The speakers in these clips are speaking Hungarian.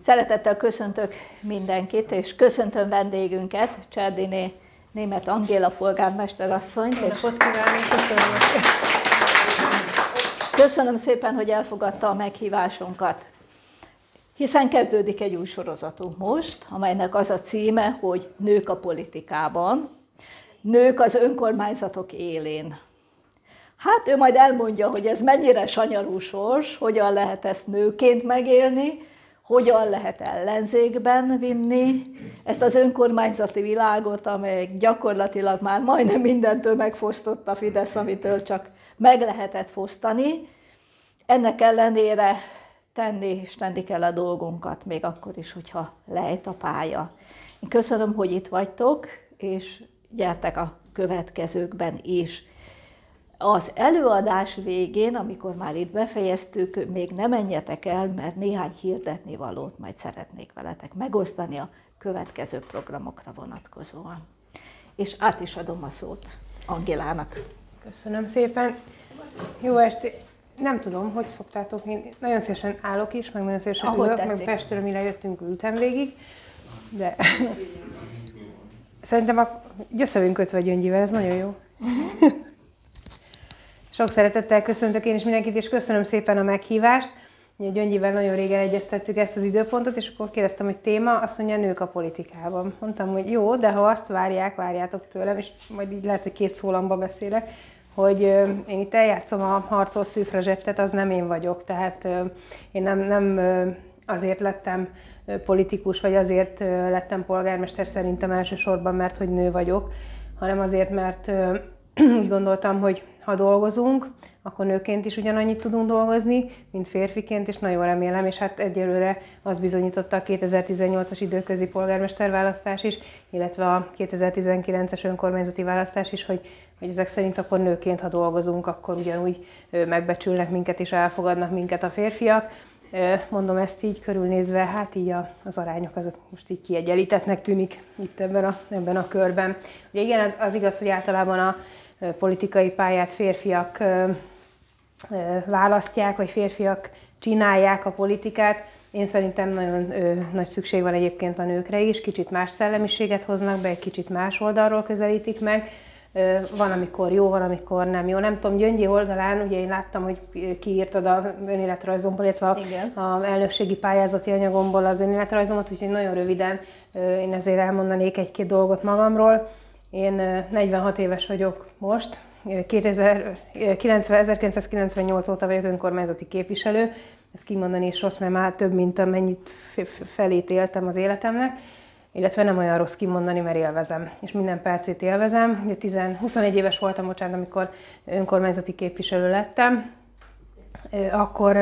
Szeretettel köszöntök mindenkit, és köszöntöm vendégünket, Cserdiné Németh Angéla polgármesterasszonyt. Köszönöm szépen, hogy elfogadta a meghívásunkat. Hiszen kezdődik egy új sorozatunk most, amelynek az a címe, hogy Nők a politikában, nők az önkormányzatok élén. Hát ő majd elmondja, hogy ez mennyire sanyarú sors, hogyan lehet ezt nőként megélni, hogyan lehet ellenzékben vinni ezt az önkormányzati világot, amely gyakorlatilag már majdnem mindentől megfosztott a Fidesz, amitől csak meg lehetett fosztani. Ennek ellenére tenni és tenni kell a dolgunkat, még akkor is, hogyha lejt a pálya. Én köszönöm, hogy itt vagytok, és gyertek a következőkben is. Az előadás végén, amikor már itt befejeztük, még ne menjetek el, mert néhány hirdetnivalót majd szeretnék veletek megosztani a következő programokra vonatkozóan. És át is adom a szót Angélának. Köszönöm szépen. Jó estét! Nem tudom, hogy szoktátok, én nagyon szívesen állok is, meg nagyon szívesen ülök, meg Pestről, mire jöttünk, ültem végig, de szerintem össze vagyunk kötve Gyöngyivel, ez nagyon jó. Sok szeretettel köszöntök én is mindenkit, és köszönöm szépen a meghívást. Gyöngyivel nagyon régen egyeztettük ezt az időpontot, és akkor kérdeztem, hogy téma, azt mondja, nők a politikában. Mondtam, hogy jó, de ha azt várjátok tőlem, és majd így lehet, hogy két szólamba beszélek, hogy én itt eljátszom a harcol szűfrazsettet, az nem én vagyok. Tehát én nem azért lettem politikus, vagy azért lettem polgármester szerintem elsősorban, mert hogy nő vagyok, hanem azért, mert úgy gondoltam, hogy ha dolgozunk, akkor nőként is ugyanannyit tudunk dolgozni, mint férfiként, és nagyon remélem, és hát egyelőre az bizonyította a 2018-as időközi polgármesterválasztás is, illetve a 2019-es önkormányzati választás is, hogy ezek szerint akkor nőként, ha dolgozunk, akkor ugyanúgy megbecsülnek minket és elfogadnak minket a férfiak. Mondom ezt így körülnézve, hát így az arányok azok most így kiegyenlítettnek tűnik itt ebben a körben. Ugye igen, az igaz, hogy általában a politikai pályát férfiak választják, vagy férfiak csinálják a politikát. Én szerintem nagyon nagy szükség van egyébként a nőkre is, kicsit más szellemiséget hoznak be, egy kicsit más oldalról közelítik meg. Van, amikor jó, van, amikor nem jó. Nem tudom, Gyöngyi oldalán, ugye én láttam, hogy kiírtad az önéletrajzomból, illetve az elnökségi pályázati anyagomból az önéletrajzomat, úgyhogy nagyon röviden én ezért elmondanék egy-két dolgot magamról. Én 46 éves vagyok most, 1998 óta vagyok önkormányzati képviselő, ezt kimondani is rossz, mert már több, mint amennyit felét éltem az életemnek, illetve nem olyan rossz kimondani, mert élvezem, és minden percét élvezem. 21 éves voltam, bocsánat, amikor önkormányzati képviselő lettem, akkor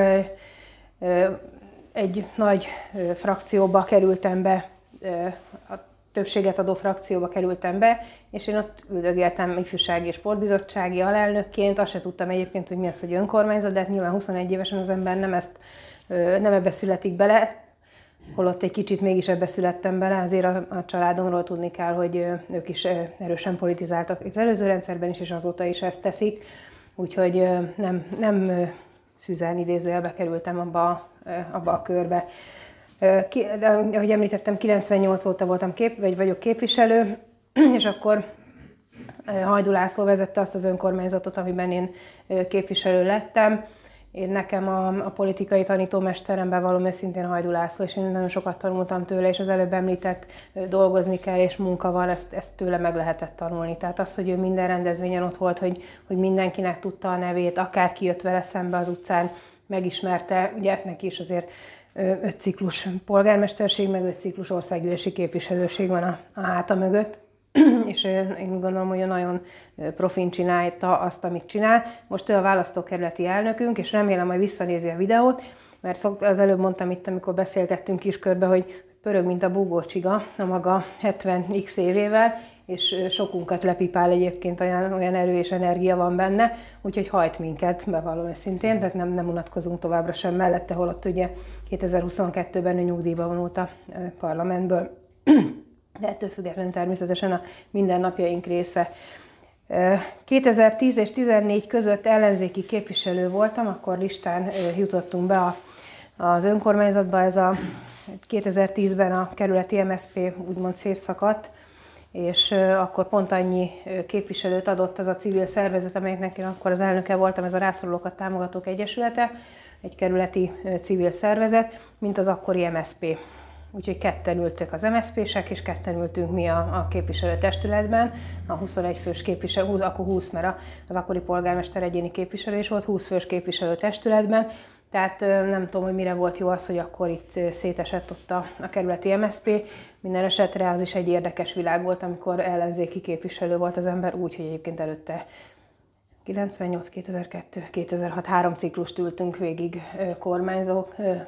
egy nagy frakcióba kerültem be, a többséget adó frakcióba kerültem be, és én ott üldögéltem ifjúsági és sportbizottsági alelnökként. Azt se tudtam egyébként, hogy mi az, hogy önkormányzat, de hát nyilván 21 évesen az ember nem ebbe születik bele, holott egy kicsit mégis ebbe születtem bele, azért a családomról tudni kell, hogy ők is erősen politizáltak az előző rendszerben is, és azóta is ezt teszik. Úgyhogy nem szűzen idézőjelbe kerültem abba a körbe. Ahogy említettem, 98 óta vagyok képviselő, és akkor Hajdú László vezette azt az önkormányzatot, amiben én képviselő lettem. Nekem a politikai tanítómesterem, bevallom őszintén Hajdú László, és én nagyon sokat tanultam tőle, és az előbb említett dolgozni kell, és munka van, ezt tőle meg lehetett tanulni. Tehát az, hogy ő minden rendezvényen ott volt, hogy mindenkinek tudta a nevét, akárki jött vele szembe az utcán, megismerte, ugye neki is azért 5 ciklus polgármesterség, meg 5 ciklus országgyűlési képviselőség van a háta mögött, és én gondolom, hogy nagyon profin csinálta azt, amit csinál. Most ő a választókerületi elnökünk, és remélem, hogy visszanézi a videót, mert az előbb mondtam itt, amikor beszélgettünk kiskörbe, hogy pörög, mint a búgócsiga a maga 70x évével, és sokunkat lepipál egyébként, olyan erő és energia van benne, úgyhogy hajt minket, bevallom őszintén, tehát nem unatkozunk továbbra sem mellette, holott ugye 2022-ben ő nyugdíjba vonult a parlamentből. De ettől függetlenül természetesen a mindennapjaink része. 2010 és 2014 között ellenzéki képviselő voltam, akkor listán jutottunk be az önkormányzatba, ez a 2010-ben a kerületi MSZP úgymond szétszakadt, és akkor pont annyi képviselőt adott az a civil szervezet, amelyeknek én akkor az elnöke voltam, ez a Rászorulókat Támogatók Egyesülete, egy kerületi civil szervezet, mint az akkori MSZP. Úgyhogy ketten ültek az MSZP-sek, és ketten ültünk mi a képviselőtestületben, a 21 fős képviselő, akkor 20, mert az akkori polgármester egyéni képviselő is volt, 20 fős képviselőtestületben. Tehát nem tudom, hogy mire volt jó az, hogy akkor itt szétesett ott a kerületi MSZP. Minden esetre az is egy érdekes világ volt, amikor ellenzéki képviselő volt az ember, úgy, hogy egyébként előtte 98, 2002, 2006, 3 ciklust ültünk végig kormányzó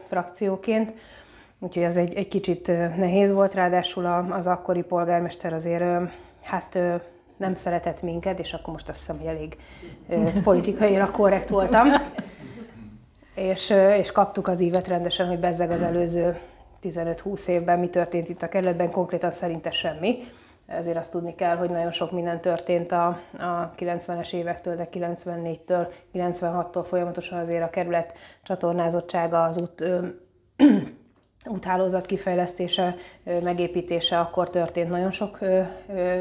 frakcióként. Úgyhogy az egy kicsit nehéz volt, ráadásul az akkori polgármester azért nem szeretett minket, és akkor most azt hiszem, hogy elég politikailag korrekt voltam. És kaptuk az ívet rendesen, hogy bezzeg az előző 15-20 évben mi történt itt a kerületben, konkrétan szerinte semmi. Ezért azt tudni kell, hogy nagyon sok minden történt a 90-es évektől, de 94-től, 96-tól folyamatosan azért a kerület csatornázottsága, az úthálózat kifejlesztése, megépítése akkor történt nagyon sok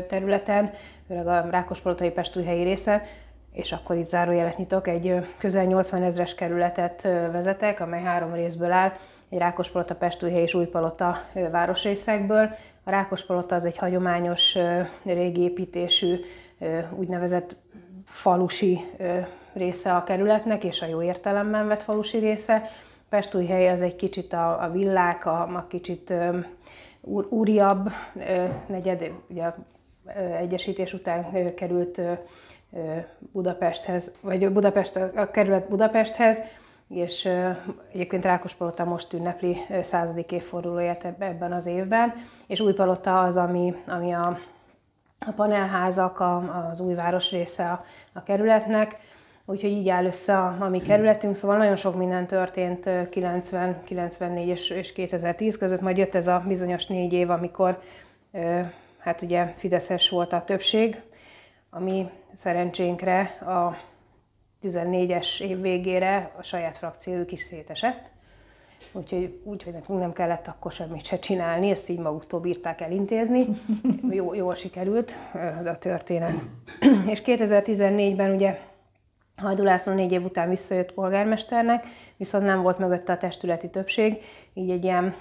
területen, főleg a Rákospalotai Pestújhelyi része, és akkor itt zárójelet nyitok, egy közel 80 000-es kerületet vezetek, amely 3 részből áll, egy Rákospalota, Pestújhely és Újpalota városrészekből. A Rákospalota az egy hagyományos, régi építésű, úgynevezett falusi része a kerületnek, és a jó értelemben vett falusi része. Pestújhely az egy kicsit a villák, a kicsit úriabb negyed, ugye egyesítés után került Budapesthez, vagy a kerület Budapesthez, és egyébként Rákospalota most ünnepli 100. évfordulóját ebben az évben, és Újpalota az, ami a panelházak, az új város része a kerületnek, úgyhogy így áll össze a mi kerületünk, szóval nagyon sok minden történt 90, 94 és 2010 között, majd jött ez a bizonyos 4 év, amikor hát ugye fideszes volt a többség, ami szerencsénkre a 14-es év végére a saját frakciójuk is szétesett. Úgyhogy nekünk nem kellett akkor semmit se csinálni, ezt így maguktól bírták elintézni. Jól sikerült a történet. És 2014-ben ugye Hajdú László 4 év után visszajött polgármesternek, viszont nem volt mögötte a testületi többség, így egy ilyen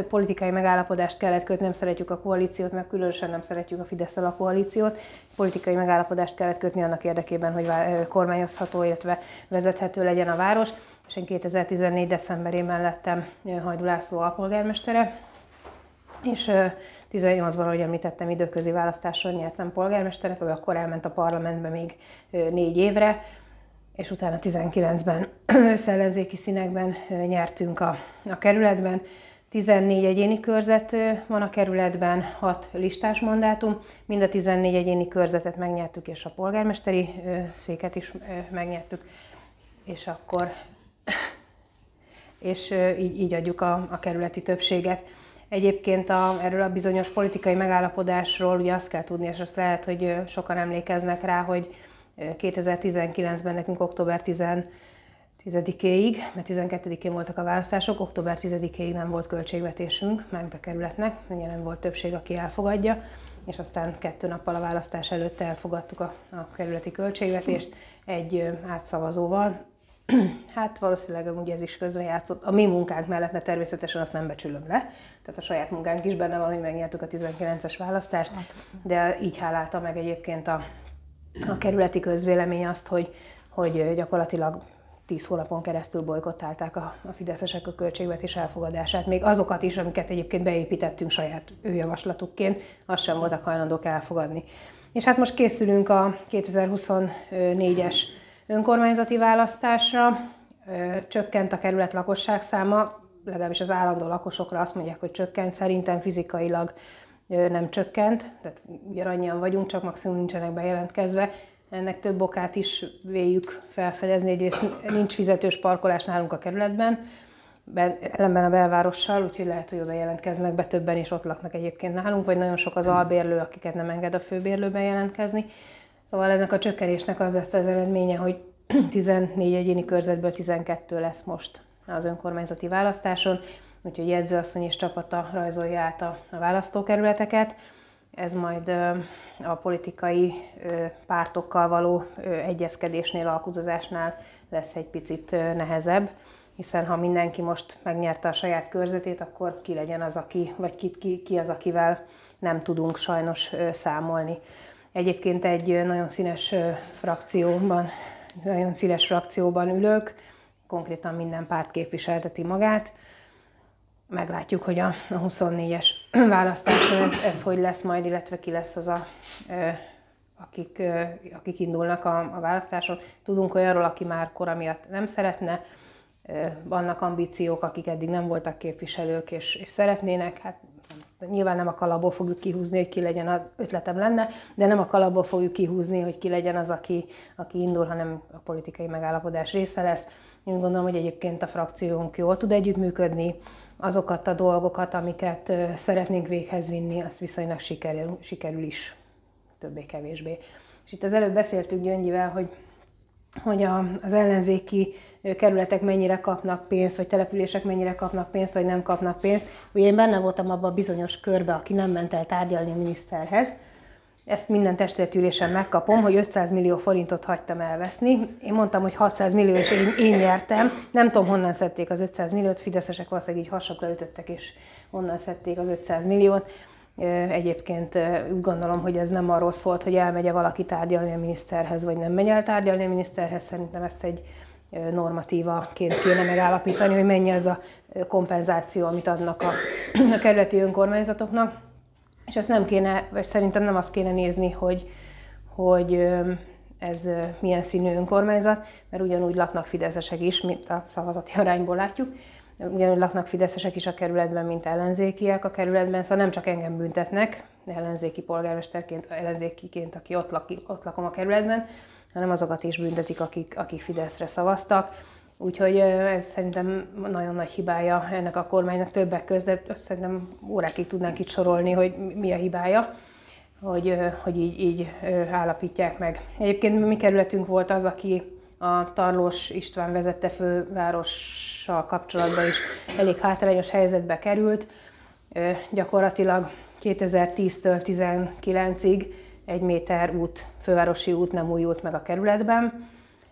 politikai megállapodást kellett kötni, nem szeretjük a koalíciót, meg különösen nem szeretjük a Fidesz-szel a koalíciót. Politikai megállapodást kellett kötni annak érdekében, hogy kormányozható, illetve vezethető legyen a város, és én 2014. decemberében lettem Hajdú László alpolgármestere, és 18-ban, ahogy említettem, időközi választáson nyertem polgármesternek, ő akkor elment a parlamentbe még 4 évre, és utána 19-ben összellenzéki színekben nyertünk a kerületben. 14 egyéni körzet van a kerületben, 6 listás mandátum, mind a 14 egyéni körzetet megnyertük, és a polgármesteri széket is megnyertük, és így adjuk a kerületi többséget. Egyébként erről a bizonyos politikai megállapodásról ugye azt kell tudni, és azt lehet, hogy sokan emlékeznek rá, hogy 2019-ben nekünk október 10-éig, mert 12-én voltak a választások, október 10-éig nem volt költségvetésünk, mármint a kerületnek, ugye nem volt többség, aki elfogadja, és aztán 2 nappal a választás előtt elfogadtuk a kerületi költségvetést egy átszavazóval. Hát valószínűleg ugye ez is közrejátszott. A mi munkánk mellett, mert természetesen azt nem becsülöm le, tehát a saját munkánk is benne van, hogy megnyertük a 19-es választást, de így hálálta meg egyébként a kerületi közvélemény azt, hogy gyakorlatilag 10 hónapon keresztül bojkottálták a fideszesek a költségvetés elfogadását. Még azokat is, amiket egyébként beépítettünk saját javaslatukként, azt sem voltak hajlandók elfogadni. És hát most készülünk a 2024-es önkormányzati választásra. Csökkent a kerület lakosságszáma, legalábbis az állandó lakosokra azt mondják, hogy csökkent, szerintem fizikailag nem csökkent, tehát ugyanannyian vagyunk, csak maximum nincsenek bejelentkezve. Ennek több okát is véljük felfedezni. Egyrészt nincs fizetős parkolás nálunk a kerületben, ellenben a belvárossal, úgyhogy lehet, hogy oda jelentkeznek be többen, és ott laknak egyébként nálunk, vagy nagyon sok az albérlő, akiket nem enged a főbérlőben jelentkezni. Szóval ennek a csökkenésnek az lesz az eredménye, hogy 14 egyéni körzetből 12 lesz most az önkormányzati választáson, úgyhogy jegyzőasszony és csapata rajzolja át a választókerületeket. Ez majd a politikai pártokkal való egyezkedésnél, alkudozásnál lesz egy picit nehezebb, hiszen ha mindenki most megnyerte a saját körzetét, akkor ki legyen az, vagy ki az, akivel nem tudunk sajnos számolni. Egyébként egy nagyon színes frakcióban ülök, konkrétan minden párt képviselteti magát. Meglátjuk, hogy a 24-es választáson ez hogy lesz majd, illetve ki lesz az, akik indulnak a választáson. Tudunk olyanról, aki már kora miatt nem szeretne, vannak ambíciók, akik eddig nem voltak képviselők és szeretnének. Hát nyilván nem a kalapból fogjuk kihúzni, hogy ki legyen, az ötletem lenne, de nem a kalapból fogjuk kihúzni, hogy ki legyen az, aki indul, hanem a politikai megállapodás része lesz. Én gondolom, hogy egyébként a frakciónk jól tud együttműködni, azokat a dolgokat, amiket szeretnénk véghez vinni, azt viszonylag sikerül is, többé-kevésbé. És itt az előbb beszéltük Gyöngyivel, hogy az ellenzéki kerületek mennyire kapnak pénzt, vagy települések mennyire kapnak pénzt, vagy nem kapnak pénzt. Ugye én benne voltam abban a bizonyos körbe, aki nem ment el tárgyalni a miniszterhez. Ezt minden testületülésen megkapom, hogy 500 millió forintot hagytam elveszni. Én mondtam, hogy 600 millió, és én nyertem. Nem tudom, honnan szedték az 500 milliót, fideszesek valószínűleg így hasakra ütöttek, és honnan szedték az 500 milliót. Egyébként úgy gondolom, hogy ez nem arról szólt, hogy elmegye valaki tárgyalni a miniszterhez, vagy nem megy el tárgyalni a miniszterhez. Szerintem ezt egy normatívaként kéne megállapítani, hogy mennyi az a kompenzáció, amit adnak a kerületi önkormányzatoknak. És ezt nem kéne, vagy szerintem nem azt kéne nézni, hogy ez milyen színű önkormányzat, mert ugyanúgy laknak fideszesek is, mint a szavazati arányból látjuk. Ugyanúgy laknak fideszesek is a kerületben, mint ellenzékiek a kerületben, szóval nem csak engem büntetnek, ellenzéki polgármesterként, ellenzékiként, aki ott lakom a kerületben, hanem azokat is büntetik, akik Fideszre szavaztak. Úgyhogy ez szerintem nagyon nagy hibája ennek a kormánynak többek között, de szerintem órákig tudnánk itt sorolni, hogy mi a hibája, hogy így állapítják meg. Egyébként mi kerületünk volt az, aki a Tarlós István vezette fővárossal kapcsolatban is elég hátrányos helyzetbe került. Gyakorlatilag 2010-től 19-ig 1 méter fővárosi út nem újult meg a kerületben.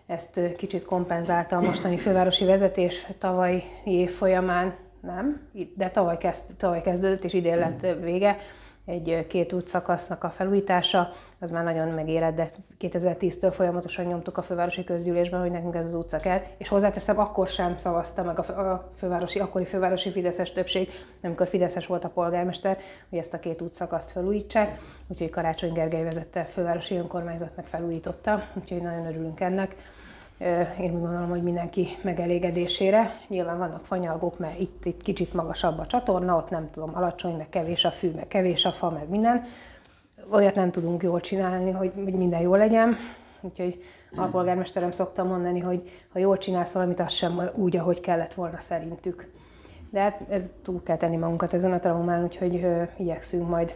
Ezt kicsit kompenzálta a mostani fővárosi vezetés tavalyi év folyamán, nem, de tavaly kezdődött és idén lett vége. Egy 2 útszakasznak a felújítása, az már nagyon megérett, de 2010-től folyamatosan nyomtuk a fővárosi közgyűlésben, hogy nekünk ez az utca kell. És hozzáteszem, akkor sem szavazta meg akkori fővárosi fideszes többség, amikor fideszes volt a polgármester, hogy ezt a 2 útszakaszt felújítsák. Úgyhogy Karácsony Gergely vezette fővárosi önkormányzat meg felújította, úgyhogy nagyon örülünk ennek. Én úgy gondolom, hogy mindenki megelégedésére. Nyilván vannak fanyalgók, mert itt kicsit magasabb a csatorna, ott nem tudom, alacsony, meg kevés a fű, meg kevés a fa, meg minden. Olyat nem tudunk jól csinálni, hogy minden jól legyen. Úgyhogy a polgármesterem szokta mondani, hogy ha jól csinálsz valamit, az sem úgy, ahogy kellett volna szerintük. De hát túl kell tenni magunkat ezen a traumán, úgyhogy igyekszünk majd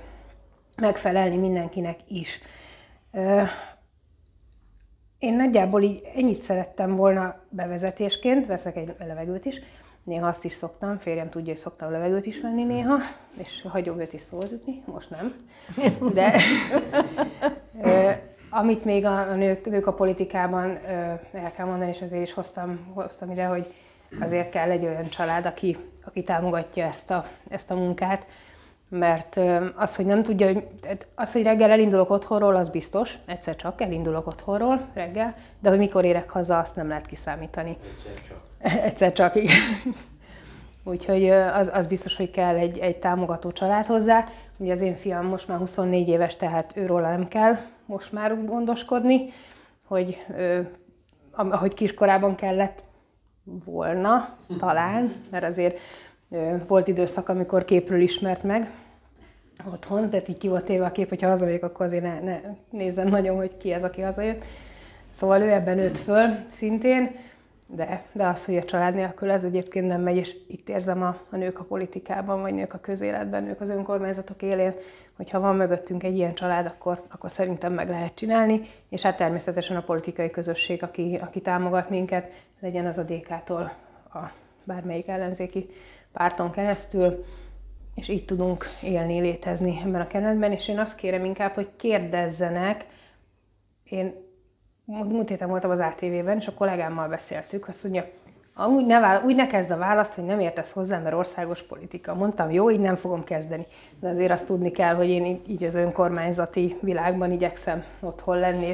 megfelelni mindenkinek is. Én nagyjából így ennyit szerettem volna bevezetésként, veszek egy levegőt is, néha azt is szoktam, férjem tudja, hogy szoktam levegőt is venni néha, és hagyom őt is szóhoz jutni, most nem. De amit még a nők a politikában el kell mondani, és ezért is hoztam ide, hogy azért kell egy olyan család, aki támogatja ezt a munkát, mert az, hogy nem tudja, hogy reggel elindulok otthonról, az biztos, egyszer csak elindulok otthonról reggel, de hogy mikor érek haza, azt nem lehet kiszámítani. Egyszer csak, igen. Úgyhogy az biztos, hogy kell egy támogató család hozzá. Ugye az én fiam most már 24 éves, tehát őróla nem kell most már gondoskodni, hogy ahogy kiskorában kellett volna, talán, mert azért volt időszak, amikor képről ismert meg otthon, tehát így ki volt téve a kép, hogyha hazamegyek, akkor azért ne nézzem nagyon, hogy ki az, aki hazajött. Szóval ő ebben nőtt föl szintén, de az, hogy a család nélkül ez egyébként nem megy, és itt érzem a nők a politikában, vagy nők a közéletben, nők az önkormányzatok élén, hogyha van mögöttünk egy ilyen család, akkor szerintem meg lehet csinálni, és hát természetesen a politikai közösség, aki támogat minket, legyen az a DK-tól a bármelyik ellenzéki párton keresztül, és így tudunk élni, létezni ebben a kerületben, és én azt kérem inkább, hogy kérdezzenek. Én múlt héten voltam az ATV-ben, és a kollégámmal beszéltük, azt mondja, úgy ne kezd a választ, hogy nem értesz hozzá, mert országos politika. Mondtam, jó, így nem fogom kezdeni. De azért azt tudni kell, hogy én így az önkormányzati világban igyekszem otthon lenni,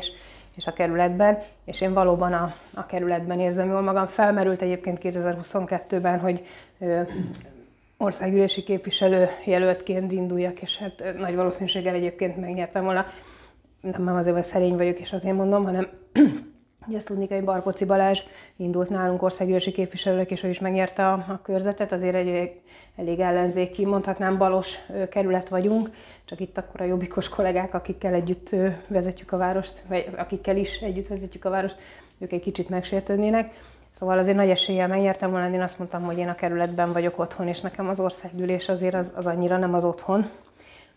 és a kerületben, és én valóban a kerületben érzem jól magam. Felmerült egyébként 2022-ben, hogy országgyűlési képviselő jelöltként induljak, és hát nagy valószínűséggel egyébként megnyertem volna. Nem azért, mert szerény vagyok, és azért mondom, hanem ugye azt tudni kell, hogy Barkóczy Balázs indult nálunk országgyűlési képviselőnek, és ő is megnyerte a körzetet, azért elég ellenzéki, mondhatnám balos kerület vagyunk, csak itt akkor a jobbikos kollégák, akikkel együtt vezetjük a várost, vagy akikkel is együtt vezetjük a várost, ők egy kicsit megsértődnének. Szóval azért nagy eséllyel megnyertem volna, én azt mondtam, hogy én a kerületben vagyok otthon, és nekem az országgyűlés azért az annyira nem az otthon.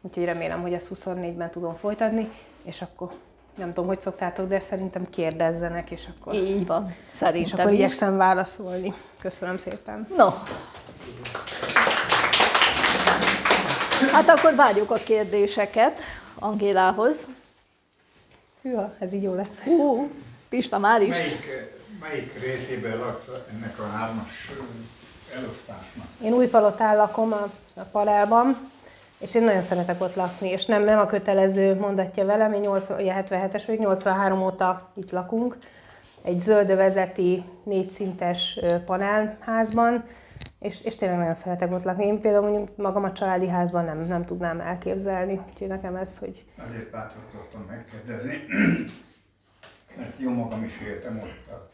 Úgyhogy remélem, hogy ezt 24-ben tudom folytatni, és akkor nem tudom, hogy szoktátok, de szerintem kérdezzenek, és akkor... Így van, szerintem és akkor igyekszem válaszolni. Köszönöm szépen. No. Hát akkor várjuk a kérdéseket Angélához. Hűha, ez így jó lesz. Pista már is. Melyik részében laksz ennek a 3-as elosztásnak? Én Újpalotán lakom a Parelban, és én nagyon szeretek ott lakni, és nem a kötelező mondatja velem, én 77-es vagyok, 83 óta itt lakunk, egy zöldövezeti 4 szintes panelházban, és tényleg nagyon szeretek ott lakni. Én például mondjuk magam a családi házban nem tudnám elképzelni, úgyhogy nekem ez, hogy... Azért bátorkodtam megkérdezni, mert jó magam is éltem ott a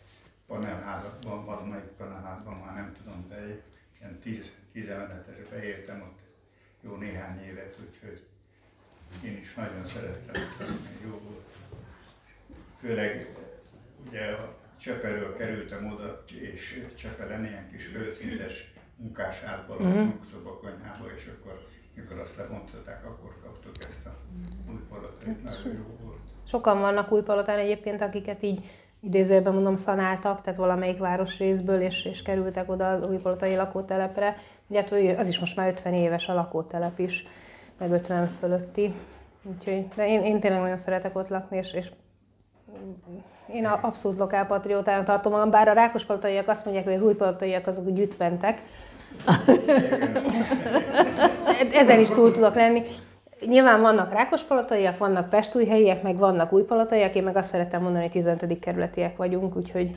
panelházakban, valamelyik panelházban, már nem tudom, de ilyen 10 emeletesbe éltem ott jó néhány évet, úgyhogy én is nagyon szerettem, jó volt. Főleg ugye a Csepelről kerültem oda, és Csepelen ilyen kis földszintes munkásházban laktunk, szobakonyhába, és akkor mikor azt lebontották, akkor kaptuk ezt a Újpalotányt, nagyon jó volt. Sokan vannak Újpalotán egyébként, akiket így idézőjelben mondom szanáltak, tehát valamelyik városrészből, és kerültek oda az újpalotai lakótelepre. Ugye az is most már 50 éves a lakótelep is, meg 50 fölötti. Úgyhogy, de én tényleg nagyon szeretek ott lakni, és én abszolút lokálpatriótának tartom magam, bár a rákospalotaiak azt mondják, hogy az újpalotaiak azok úgy ütventek. Ezen is túl tudok lenni. Nyilván vannak rákospalotaiak, vannak pestújhelyiek, meg vannak újpalotaiak, én meg azt szeretem mondani, hogy 15. kerületiek vagyunk, úgyhogy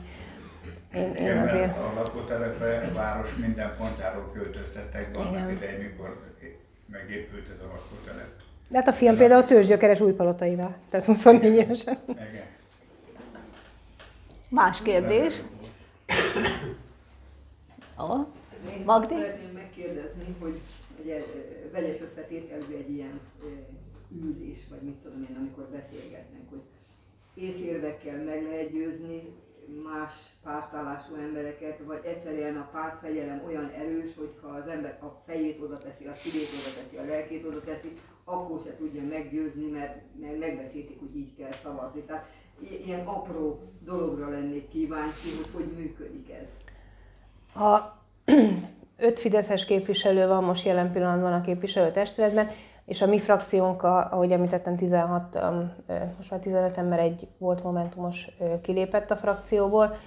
én azért... A lakótelepre a város minden pontjáról költöztettek annak idején, mikor megépült ez a lakótelep. De hát a fiam például tőzsgyökeres Újpalotaival, tehát 24 évesen. Igen. Más kérdés? Magdi? Szeretném megkérdezni, hogy ugye vegyes összetételű egy ilyen ülés, vagy mit tudom én, amikor beszélgetnek, hogy észérvekkel meg lehet győzni más pártállású embereket, vagy egyszerűen a pártfegyelem olyan erős, hogyha az ember a fejét oda teszi, a szívét oda teszi, a lelkét oda teszi, akkor se tudja meggyőzni, mert megbeszélték, hogy így kell szavazni. Tehát ilyen apró dologra lennék kíváncsi, hogy működik ez. A 5 fideszes képviselő van most jelen pillanatban a képviselőtestületben, és a mi frakciónk, ahogy említettem, 16, most már 15 ember egy volt momentumos kilépett a frakcióból.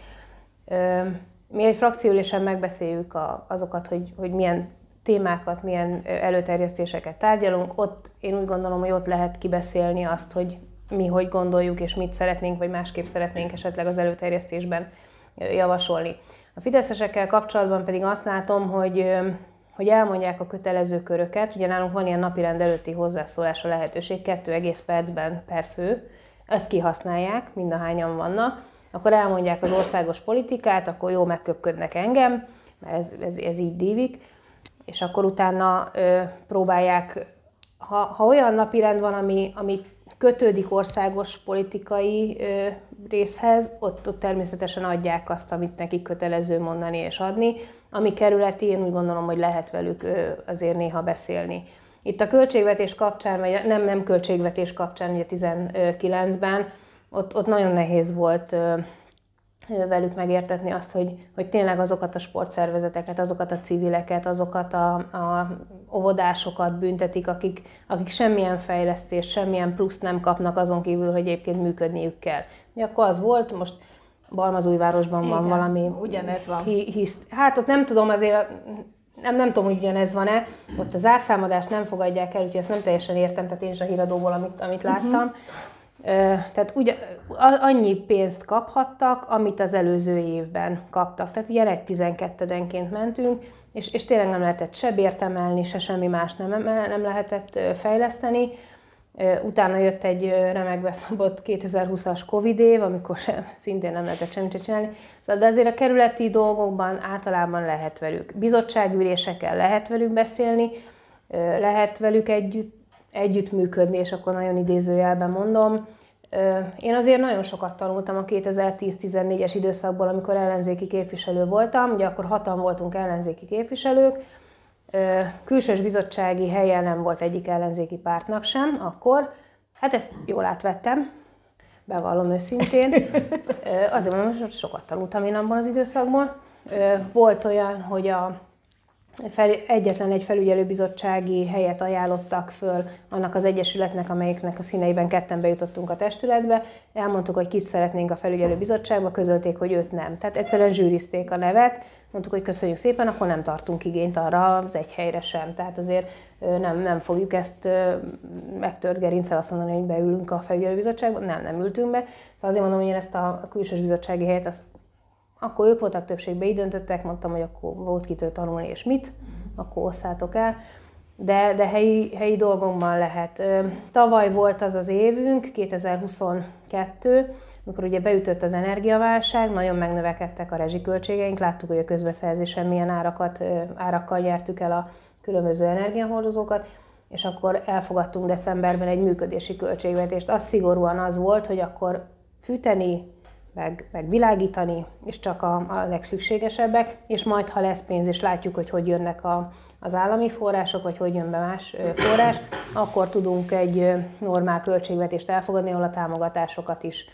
Mi egy frakcióülésen megbeszéljük azokat, hogy milyen témákat, milyen előterjesztéseket tárgyalunk. Ott én úgy gondolom, hogy ott lehet kibeszélni azt, hogy mi hogy gondoljuk, és mit szeretnénk, vagy másképp szeretnénk esetleg az előterjesztésben javasolni. A fideszesekkel kapcsolatban pedig azt látom, hogy elmondják a kötelező köröket. Ugye nálunk van ilyen napirend előtti hozzászólásra lehetőség, 2,5 percben per fő. Ezt kihasználják, mindahányan vannak. Akkor elmondják az országos politikát, akkor jó, megköpködnek engem, mert ez így dívik. És akkor utána próbálják, ha olyan napirend van, ami kötődik országos politikai részhez, ott természetesen adják azt, amit nekik kötelező mondani és adni. Ami kerületi, én úgy gondolom, hogy lehet velük azért néha beszélni. Itt a költségvetés kapcsán, vagy nem költségvetés kapcsán, ugye 19-ben, ott nagyon nehéz volt velük megértetni azt, hogy tényleg azokat a sportszervezeteket, azokat a civileket, azokat a óvodásokat büntetik, akik semmilyen fejlesztést, semmilyen pluszt nem kapnak azon kívül, hogy egyébként működniük kell. Akkor az volt, most Balmazújvárosban van valami... ugyanez van. Hát ott nem tudom, azért nem tudom, hogy ugyanez van-e, ott a zárszámadást nem fogadják el, úgyhogy ezt nem teljesen értem, tehát én is a híradóból, amit láttam. Tehát annyi pénzt kaphattak, amit az előző évben kaptak. Tehát ilyen 1/12-enként mentünk, és tényleg nem lehetett se bért emelni, se semmi más nem lehetett fejleszteni. Utána jött egy remegve szabott 2020-as Covid év, amikor szintén nem lehetett semmit csinálni. De azért a kerületi dolgokban általában lehet velük. Bizottságülésekkel lehet velük beszélni, lehet velük együttműködni, és akkor nagyon idézőjelben mondom. Én azért nagyon sokat tanultam a 2010-14-es időszakból, amikor ellenzéki képviselő voltam. Ugye akkor 6-an voltunk ellenzéki képviselők. Külsős bizottsági helyen nem volt egyik ellenzéki pártnak sem akkor. Hát ezt jól átvettem, bevallom őszintén. Azért mondom, hogy sokat tanultam én abban az időszakban. Volt olyan, hogy egyetlen egy felügyelőbizottsági helyet ajánlottak föl annak az egyesületnek, amelyiknek a színeiben ketten bejutottunk a testületbe. Elmondtuk, hogy kit szeretnénk a felügyelőbizottságba, közölték, hogy őt nem. Tehát egyszerűen zsűrizték a nevet, mondtuk, hogy köszönjük szépen, akkor nem tartunk igényt arra az egy helyre sem. Tehát azért nem fogjuk ezt megtört gerinccel azt mondani, hogy beülünk a felügyelőbizottságba. Nem ültünk be. Szóval azért mondom, hogy én ezt a külsős bizottsági helyet, akkor ők voltak többségben, így döntöttek, mondtam, hogy akkor volt kitől tanulni és mit, akkor osszátok el. De helyi dolgokban lehet. Tavaly volt az az évünk, 2022, amikor ugye beütött az energiaválság, nagyon megnövekedtek a rezsiköltségeink, láttuk, hogy a közbeszerzésen milyen árakkal nyertük el a különböző energiahordozókat, és akkor elfogadtunk decemberben egy működési költségvetést. Az szigorúan az volt, hogy akkor fűteni, meg világítani, és csak a legszükségesebbek, és majd, ha lesz pénz, és látjuk, hogy jönnek az állami források, vagy hogy jön be más forrás, akkor tudunk egy normál költségvetést elfogadni, ahol a támogatásokat is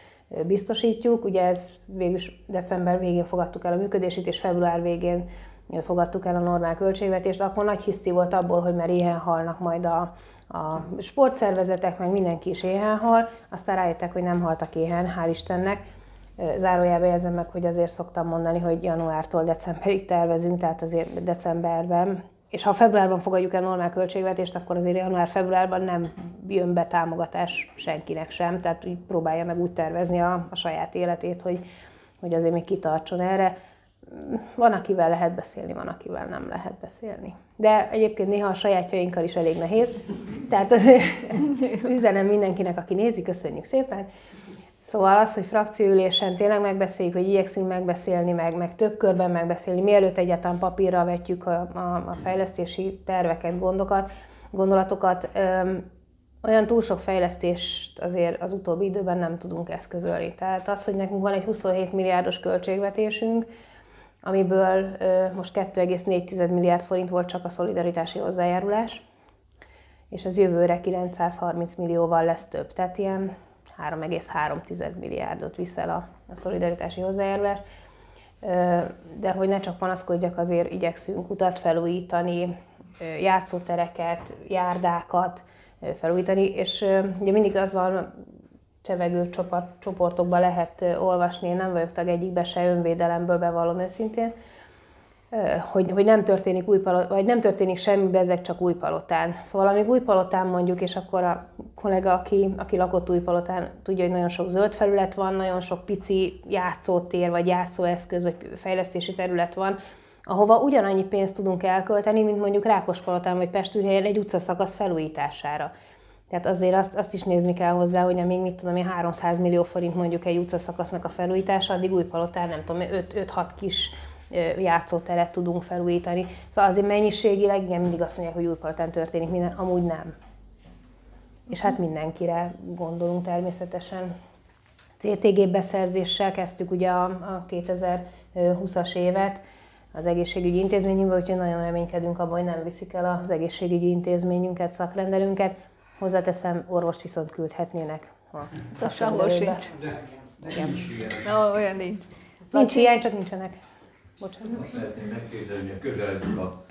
biztosítjuk. Ugye ez végülis december végén fogadtuk el a működését, és február végén fogadtuk el a normál költségvetést. Akkor nagy hiszti volt abból, hogy már éhen halnak majd a sportszervezetek, meg mindenki is éhen hal. Aztán rájöttek, hogy nem haltak éhen, hál' Istennek. Zárójelbe jegyzem meg, hogy azért szoktam mondani, hogy januártól decemberig tervezünk, tehát azért decemberben. És ha februárban fogadjuk el normál költségvetést, akkor azért január-februárban nem jön be támogatás senkinek sem, tehát úgy próbálja meg úgy tervezni a saját életét, hogy azért még kitartson erre. Van, akivel lehet beszélni, van, akivel nem lehet beszélni. De egyébként néha a sajátjainkkal is elég nehéz. Tehát azért üzenem mindenkinek, aki nézi, köszönjük szépen. Szóval az, hogy frakcióülésen tényleg megbeszéljük, vagy igyekszünk megbeszélni, meg több körben megbeszélni, mielőtt egyáltalán papírra vetjük a fejlesztési terveket, gondolatokat, olyan túl sok fejlesztést azért az utóbbi időben nem tudunk eszközölni. Tehát az, hogy nekünk van egy 27 milliárdos költségvetésünk, amiből most 2,4 milliárd forint volt csak a szolidaritási hozzájárulás, és az jövőre 930 millióval lesz több. Tehát ilyen 3,3 milliárdot viszel a szolidaritási hozzájárulás. De hogy ne csak panaszkodjak, azért igyekszünk utat felújítani, játszótereket, járdákat felújítani, és ugye mindig az van, csevegő csoportokban lehet olvasni, én nem vagyok tag egyikbe se, önvédelemből bevallom őszintén, hogy nem történik vagy nem történik semmi, bezeg csak Újpalotán. Szóval amíg Újpalotán mondjuk, és akkor a kollega, aki lakott Újpalotán, tudja, hogy nagyon sok zöld felület van, nagyon sok pici játszótér, vagy játszóeszköz, vagy fejlesztési terület van, ahova ugyanannyi pénzt tudunk elkölteni, mint mondjuk Rákospalotán vagy Pestújhelyen egy utcaszakasz felújítására. Tehát azért azt is nézni kell hozzá, hogy amíg 300 millió forint mondjuk egy utcaszakasznak a felújítása, addig Újpalotán nem tudom, 5-6 kis játszóteret tudunk felújítani. Szóval azért mennyiségileg igen, mindig azt mondják, hogy Újpalotán történik minden, amúgy nem. És hát mindenkire gondolunk természetesen. CTG beszerzéssel kezdtük ugye a 2020-as évet az egészségügyi intézményünkbe, úgyhogy nagyon reménykedünk abban, hogy nem viszik el az egészségügyi intézményünket, szakrendelünket. Hozzáteszem, orvost viszont küldhetnének a sehol sincs. De nincs ilyen. Olyan nincs. Nincs hiány, csak nincsenek. Bocsánat. Azt szeretném megkérdezni, a közeledik a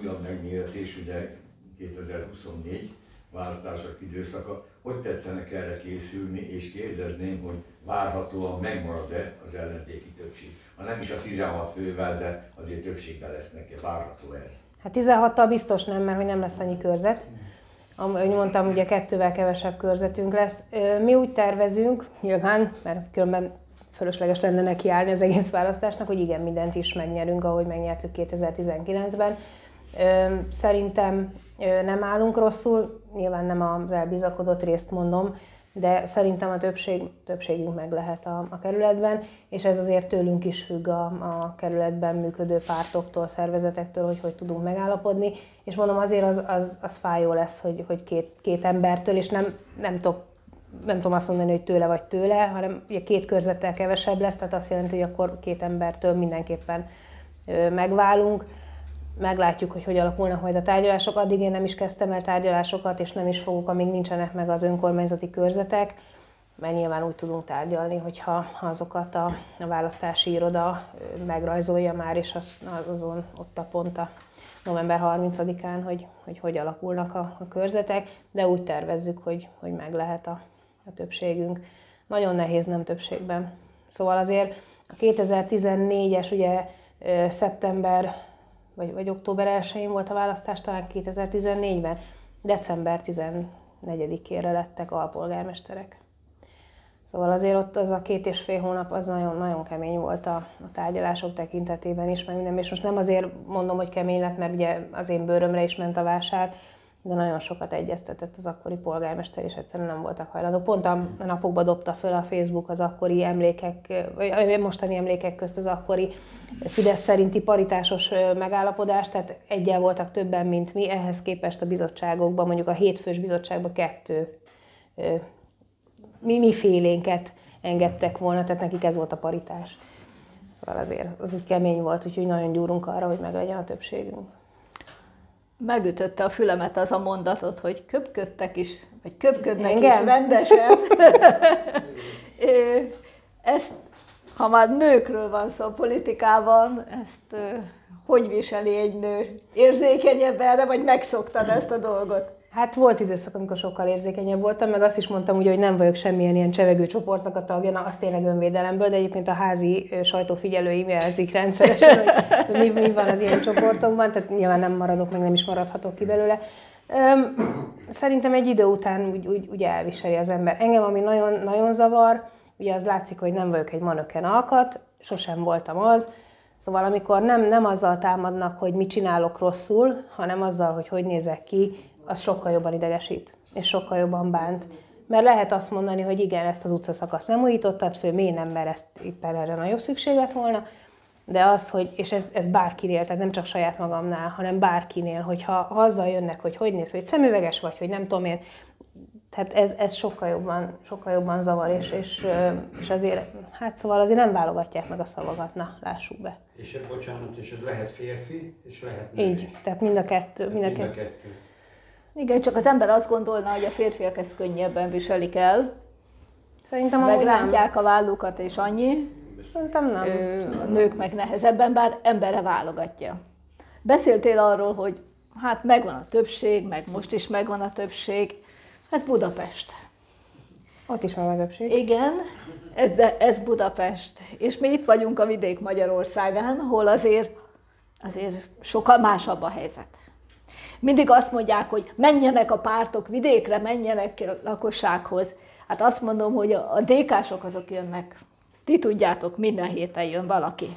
újabb megméretés, ugye 2024 választások időszaka. Hogy tetszenek erre készülni, és kérdezném, hogy várhatóan megmarad-e az ellenzéki többség? Ha nem is a 16 fővel, de azért többségben lesznek-e, várható ez? Hát 16-tal biztos nem, mert hogy nem lesz annyi körzet. Ahogy mondtam, ugye 2-vel kevesebb körzetünk lesz. Mi úgy tervezünk, nyilván, mert különben fölösleges lenne nekiállni az egész választásnak, hogy igen, mindent is megnyerünk, ahogy megnyertük 2019-ben. Szerintem nem állunk rosszul, nyilván nem az elbizakodott részt mondom, de szerintem a többségünk meg lehet a kerületben, és ez azért tőlünk is függ a kerületben működő pártoktól, szervezetektől, hogy tudunk megállapodni. És mondom, azért az fájó lesz, hogy két embertől, és nem tudom azt mondani, hogy tőle vagy tőle, hanem ugye 2 körzettel kevesebb lesz, tehát azt jelenti, hogy akkor 2 embertől mindenképpen megválunk. Meglátjuk, hogy alakulnak majd a tárgyalások. Addig én nem is kezdtem el tárgyalásokat, és nem is fogok, amíg nincsenek meg az önkormányzati körzetek, mert nyilván úgy tudunk tárgyalni, hogyha azokat a választási iroda megrajzolja már, és azon ott a pont a november 30-án, hogy alakulnak a körzetek, de úgy tervezzük, hogy meg lehet a többségünk. Nagyon nehéz nem többségben. Szóval azért a 2014-es, ugye szeptember vagy október 1-én volt a választás, talán 2014-ben, december 14-ére lettek alpolgármesterek. Szóval azért ott az a 2,5 hónap az nagyon, nagyon kemény volt a tárgyalások tekintetében is, meg minden. És most nem azért mondom, hogy kemény lett, mert ugye az én bőrömre is ment a vásár, de nagyon sokat egyeztetett az akkori polgármester, és egyszerűen nem voltak hajlandók. Pont a napokban dobta föl a Facebook az akkori emlékek, vagy mostani emlékek közt az akkori Fidesz szerinti paritásos megállapodást, tehát egyel voltak többen, mint mi, ehhez képest a bizottságokban, mondjuk a 7 fős bizottságban 2 mi félénket engedtek volna, tehát nekik ez volt a paritás. Szóval azért az úgy kemény volt, úgyhogy nagyon gyúrunk arra, hogy meglegyen a többségünk. Megütötte a fülemet az a mondatot, hogy köpködtek is, vagy köpködnek engem? is rendesen. Ezt, ha már nőkről van szó politikában, ezt hogy viseli egy nő? Érzékenyebb erre, vagy megszoktad ezt a dolgot? Hát volt időszak, amikor sokkal érzékenyebb voltam, meg azt is mondtam, ugye, hogy nem vagyok semmilyen ilyen csevegő csoportnak a tagja, na az tényleg önvédelemből, de egyébként a házi sajtófigyelőim jelzik rendszeresen, hogy mi van az ilyen csoportokban, tehát nyilván nem maradok, meg nem is maradhatok ki belőle. Szerintem egy idő után úgy elviseli az ember. Engem, ami nagyon, nagyon zavar, ugye az látszik, hogy nem vagyok egy manöken alkat, sosem voltam az, szóval amikor nem azzal támadnak, hogy mit csinálok rosszul, hanem azzal, hogy nézek ki, az sokkal jobban idegesít, és sokkal jobban bánt. Mert lehet azt mondani, hogy igen, ezt az utcaszakaszt nem újítottad föl, miért nem, mert ezt éppen erre nagyobb szükség lett volna, de az, hogy, és ez bárkinél, tehát nem csak saját magamnál, hanem bárkinél, hogyha azzal jönnek, hogy néz, hogy szemüveges vagy, hogy nem tudom én, tehát ez sokkal jobban zavar, és azért, hát szóval azért nem válogatják meg a szavakat, na, lássuk be. És bocsánat, és ez lehet férfi, és lehet nő. Így, tehát mind a kettő. Igen, csak az ember azt gondolná, hogy a férfiak ezt könnyebben viselik el. Szerintem megrántják a vállukat és annyi. Szerintem nem. A nők meg nehezebben, bár emberre válogatja. Beszéltél arról, hogy hát megvan a többség, meg most is megvan a többség. Hát Budapest. Ott is megvan a többség. Igen, ez Budapest. És mi itt vagyunk a vidék Magyarországán, hol azért sokkal másabb a helyzet. Mindig azt mondják, hogy menjenek a pártok vidékre, menjenek a lakossághoz. Hát azt mondom, hogy a DK-sok azok jönnek. Ti tudjátok, minden héten jön valaki.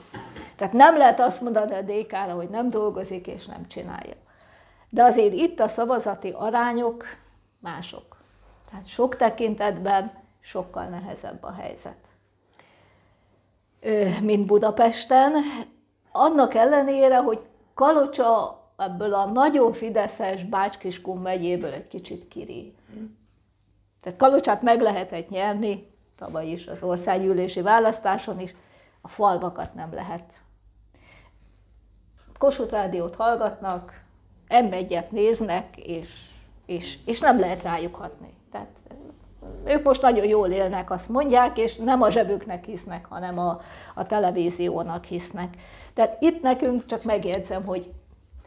Tehát nem lehet azt mondani a DK-ra, hogy nem dolgozik és nem csinálja. De azért itt a szavazati arányok mások. Tehát sok tekintetben sokkal nehezebb a helyzet, mint Budapesten. Annak ellenére, hogy Kalocsa ebből a nagyon fideszes Bács-Kiskun megyéből egy kicsit kiré. Tehát Kalocsát meg lehetett nyerni, tavaly is az országgyűlési választáson is, a falvakat nem lehet. Kossuth Rádiót hallgatnak, M1-et néznek, és nem lehet rájuk hatni. Tehát ők most nagyon jól élnek, azt mondják, és nem a zsebüknek hisznek, hanem a televíziónak hisznek. Tehát itt nekünk, csak megjegyzem, hogy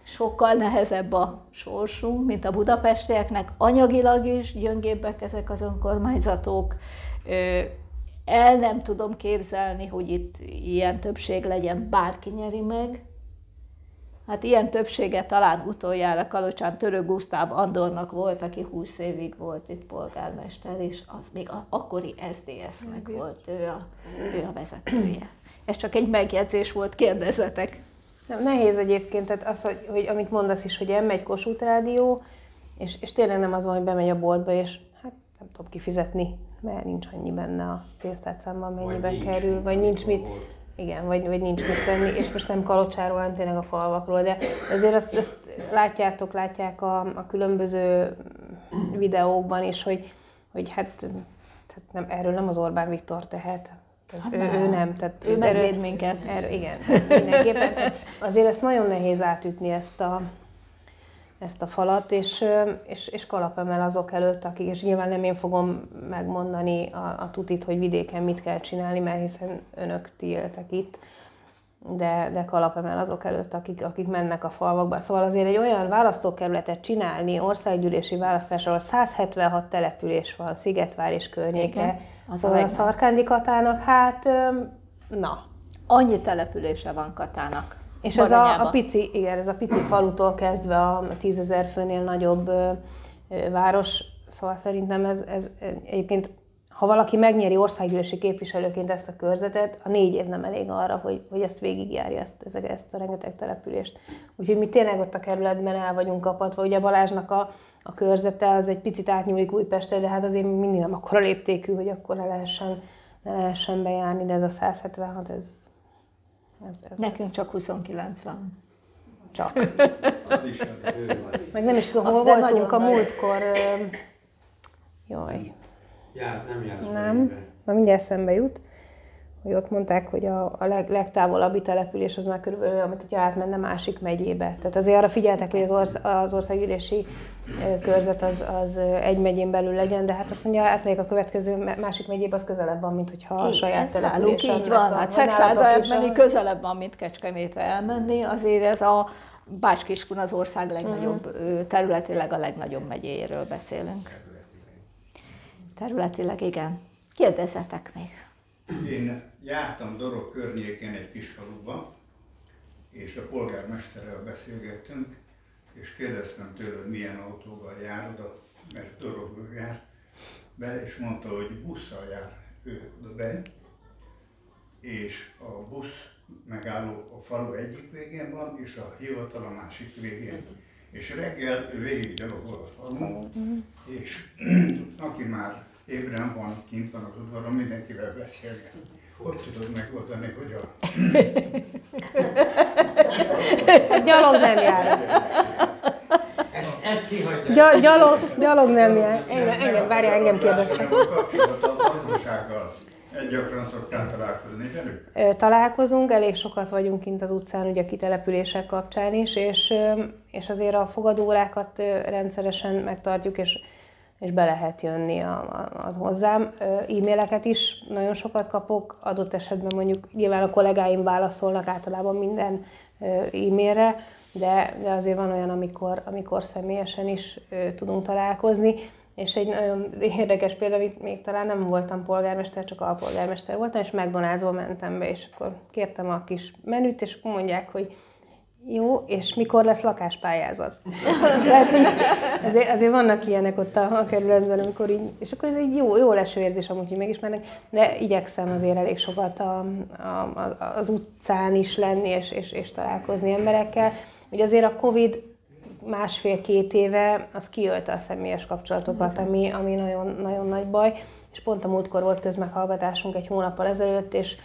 sokkal nehezebb a sorsunk, mint a budapestieknek. Anyagilag is gyöngébbek ezek az önkormányzatok. El nem tudom képzelni, hogy itt ilyen többség legyen, bárki nyeri meg. Hát ilyen többsége talán utoljára Kalocsán Török Gusztáv Andornak volt, aki 20 évig volt itt polgármester, és az még akkori SZDSZ-nek volt ő a vezetője. Ez csak egy megjegyzés volt, kérdezzetek. Nehéz egyébként, tehát az, hogy amit mondasz is, hogy elmegy Kossuth Rádió, és tényleg nem az van, hogy bemegy a boltba, és hát nem tudom kifizetni, mert nincs annyi benne a pénztárcámban, mennyibe kerül, vagy nincs mit. Igen, vagy nincs mit venni, és most nem Kalocsáról, hanem tényleg a falvakról, de azért azt látják a különböző videókban is, hogy hát nem, erről nem az Orbán Viktor tehet. Ő nem. Tehát ő megvéd minket. Igen, mindenképpen. Azért ezt nagyon nehéz átütni ezt a falat, és kalapemel azok előtt, akik, és nyilván nem én fogom megmondani a tutit, hogy vidéken mit kell csinálni, mert hiszen önök ti éltek itt, de kalapemel azok előtt, akik mennek a falvakba. Szóval azért egy olyan választókerületet csinálni, országgyűlési választás, ahol 176 település van, Szigetvár és környéke, szóval a Szarkándi Katának, hát na. Annyi települése van Katának. És ez a pici falutól kezdve a 10 000 főnél nagyobb város, szóval szerintem ez egyébként, ha valaki megnyeri országgyűlési képviselőként ezt a körzetet, a 4 év nem elég arra, hogy ezt végigjárja, ezt a rengeteg települést. Úgyhogy mi tényleg ott a kerületben el vagyunk kapatva. Ugye Balázsnak a körzete az egy picit átnyúlik Újpestre, de hát azért mindig nem akkora léptékű, hogy akkor ne lehessen bejárni, de ez a 176, ez nekünk csak 29 van. Csak. Meg nem is tudom, hol voltunk a múltkor. Jaj. Nem, már mindjárt eszembe jut, hogy ott mondták, hogy a legtávolabbi település az már körülbelül olyan, mint hogyha átmenne másik megyébe. Tehát azért arra figyeltek, hogy az országgyűlési körzet az egy megyén belül legyen, de hát azt mondja, átmegyek a következő másik megyébe, az közelebb van, mint hogyha a saját település. Így van, hát Szexárdra elmenni közelebb van, mint Kecskemétre elmenni, azért ez a Bács-Kiskun az ország legnagyobb, területileg a legnagyobb megyéjéről beszélünk. Területileg igen. Kérdezzetek még. Én jártam Dorog környékén egy kis faluba, és a polgármesterrel beszélgettünk, és kérdeztem tőle, hogy milyen autóval jár oda, mert Dorogból jár be, és mondta, hogy busszal jár ő oda be, és a busz megálló a falu egyik végén van, és a hivatal a másik végén. És reggel ő végig gyalogol a falun, és aki már ébren van, kint van az udvaron, mindenkivel beszélget. Hogy tudod megoldani, hogy a gyalog nem jár. Ezt kihagyja. Gyalog nem jár. Engem kérdeztek. A kapcsolat a gazdasággal gyakran szoktál találkozni velük? Találkozunk, elég sokat vagyunk kint az utcán, ugye a kitelepülések kapcsán is, és azért a fogadóórákat rendszeresen megtartjuk, és be lehet jönni az hozzám. E-maileket is nagyon sokat kapok, adott esetben mondjuk nyilván a kollégáim válaszolnak általában minden e-mailre, de azért van olyan, amikor személyesen is tudunk találkozni. És egy nagyon érdekes példa, még talán nem voltam polgármester, csak alpolgármester voltam, és McDonald'sba mentem be, és akkor kértem a kis menüt, és mondják, hogy jó, és mikor lesz lakáspályázat? azért vannak ilyenek ott a kerületben, amikor így, és akkor ez egy jó leső érzés amúgy, hogy megismernek, de igyekszem azért elég sokat az utcán is lenni, és találkozni emberekkel. Ugye azért a Covid 1,5-2 éve az kiölte a személyes kapcsolatokat, ami nagyon, nagyon nagy baj, és pont a múltkor volt közmeghallgatásunk egy hónappal ezelőtt, és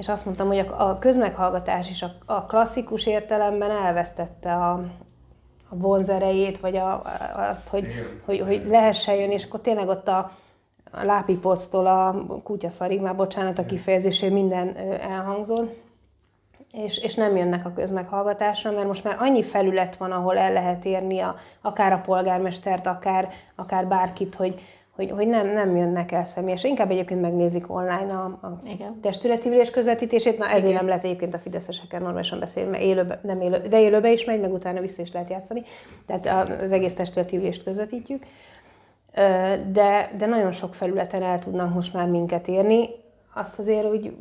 azt mondtam, hogy a közmeghallgatás is a klasszikus értelemben elvesztette a vonzerejét, vagy azt, hogy lehessen jönni, és akkor tényleg ott a lápipoctól a kutyaszarig, már bocsánat a kifejezésé, minden elhangzott, és nem jönnek a közmeghallgatásra, mert most már annyi felület van, ahol el lehet érni akár a polgármestert, akár bárkit, hogy nem jönnek el személyesen. Inkább egyébként megnézik online a testületi ülés közvetítését. Na ezért nem lehet egyébként a fideszesekkel normálisan beszélni, mert de élőbe is megy, meg utána vissza is lehet játszani. Tehát az egész testületi ülést közvetítjük. De nagyon sok felületen el tudnak most már minket érni. Azt azért úgy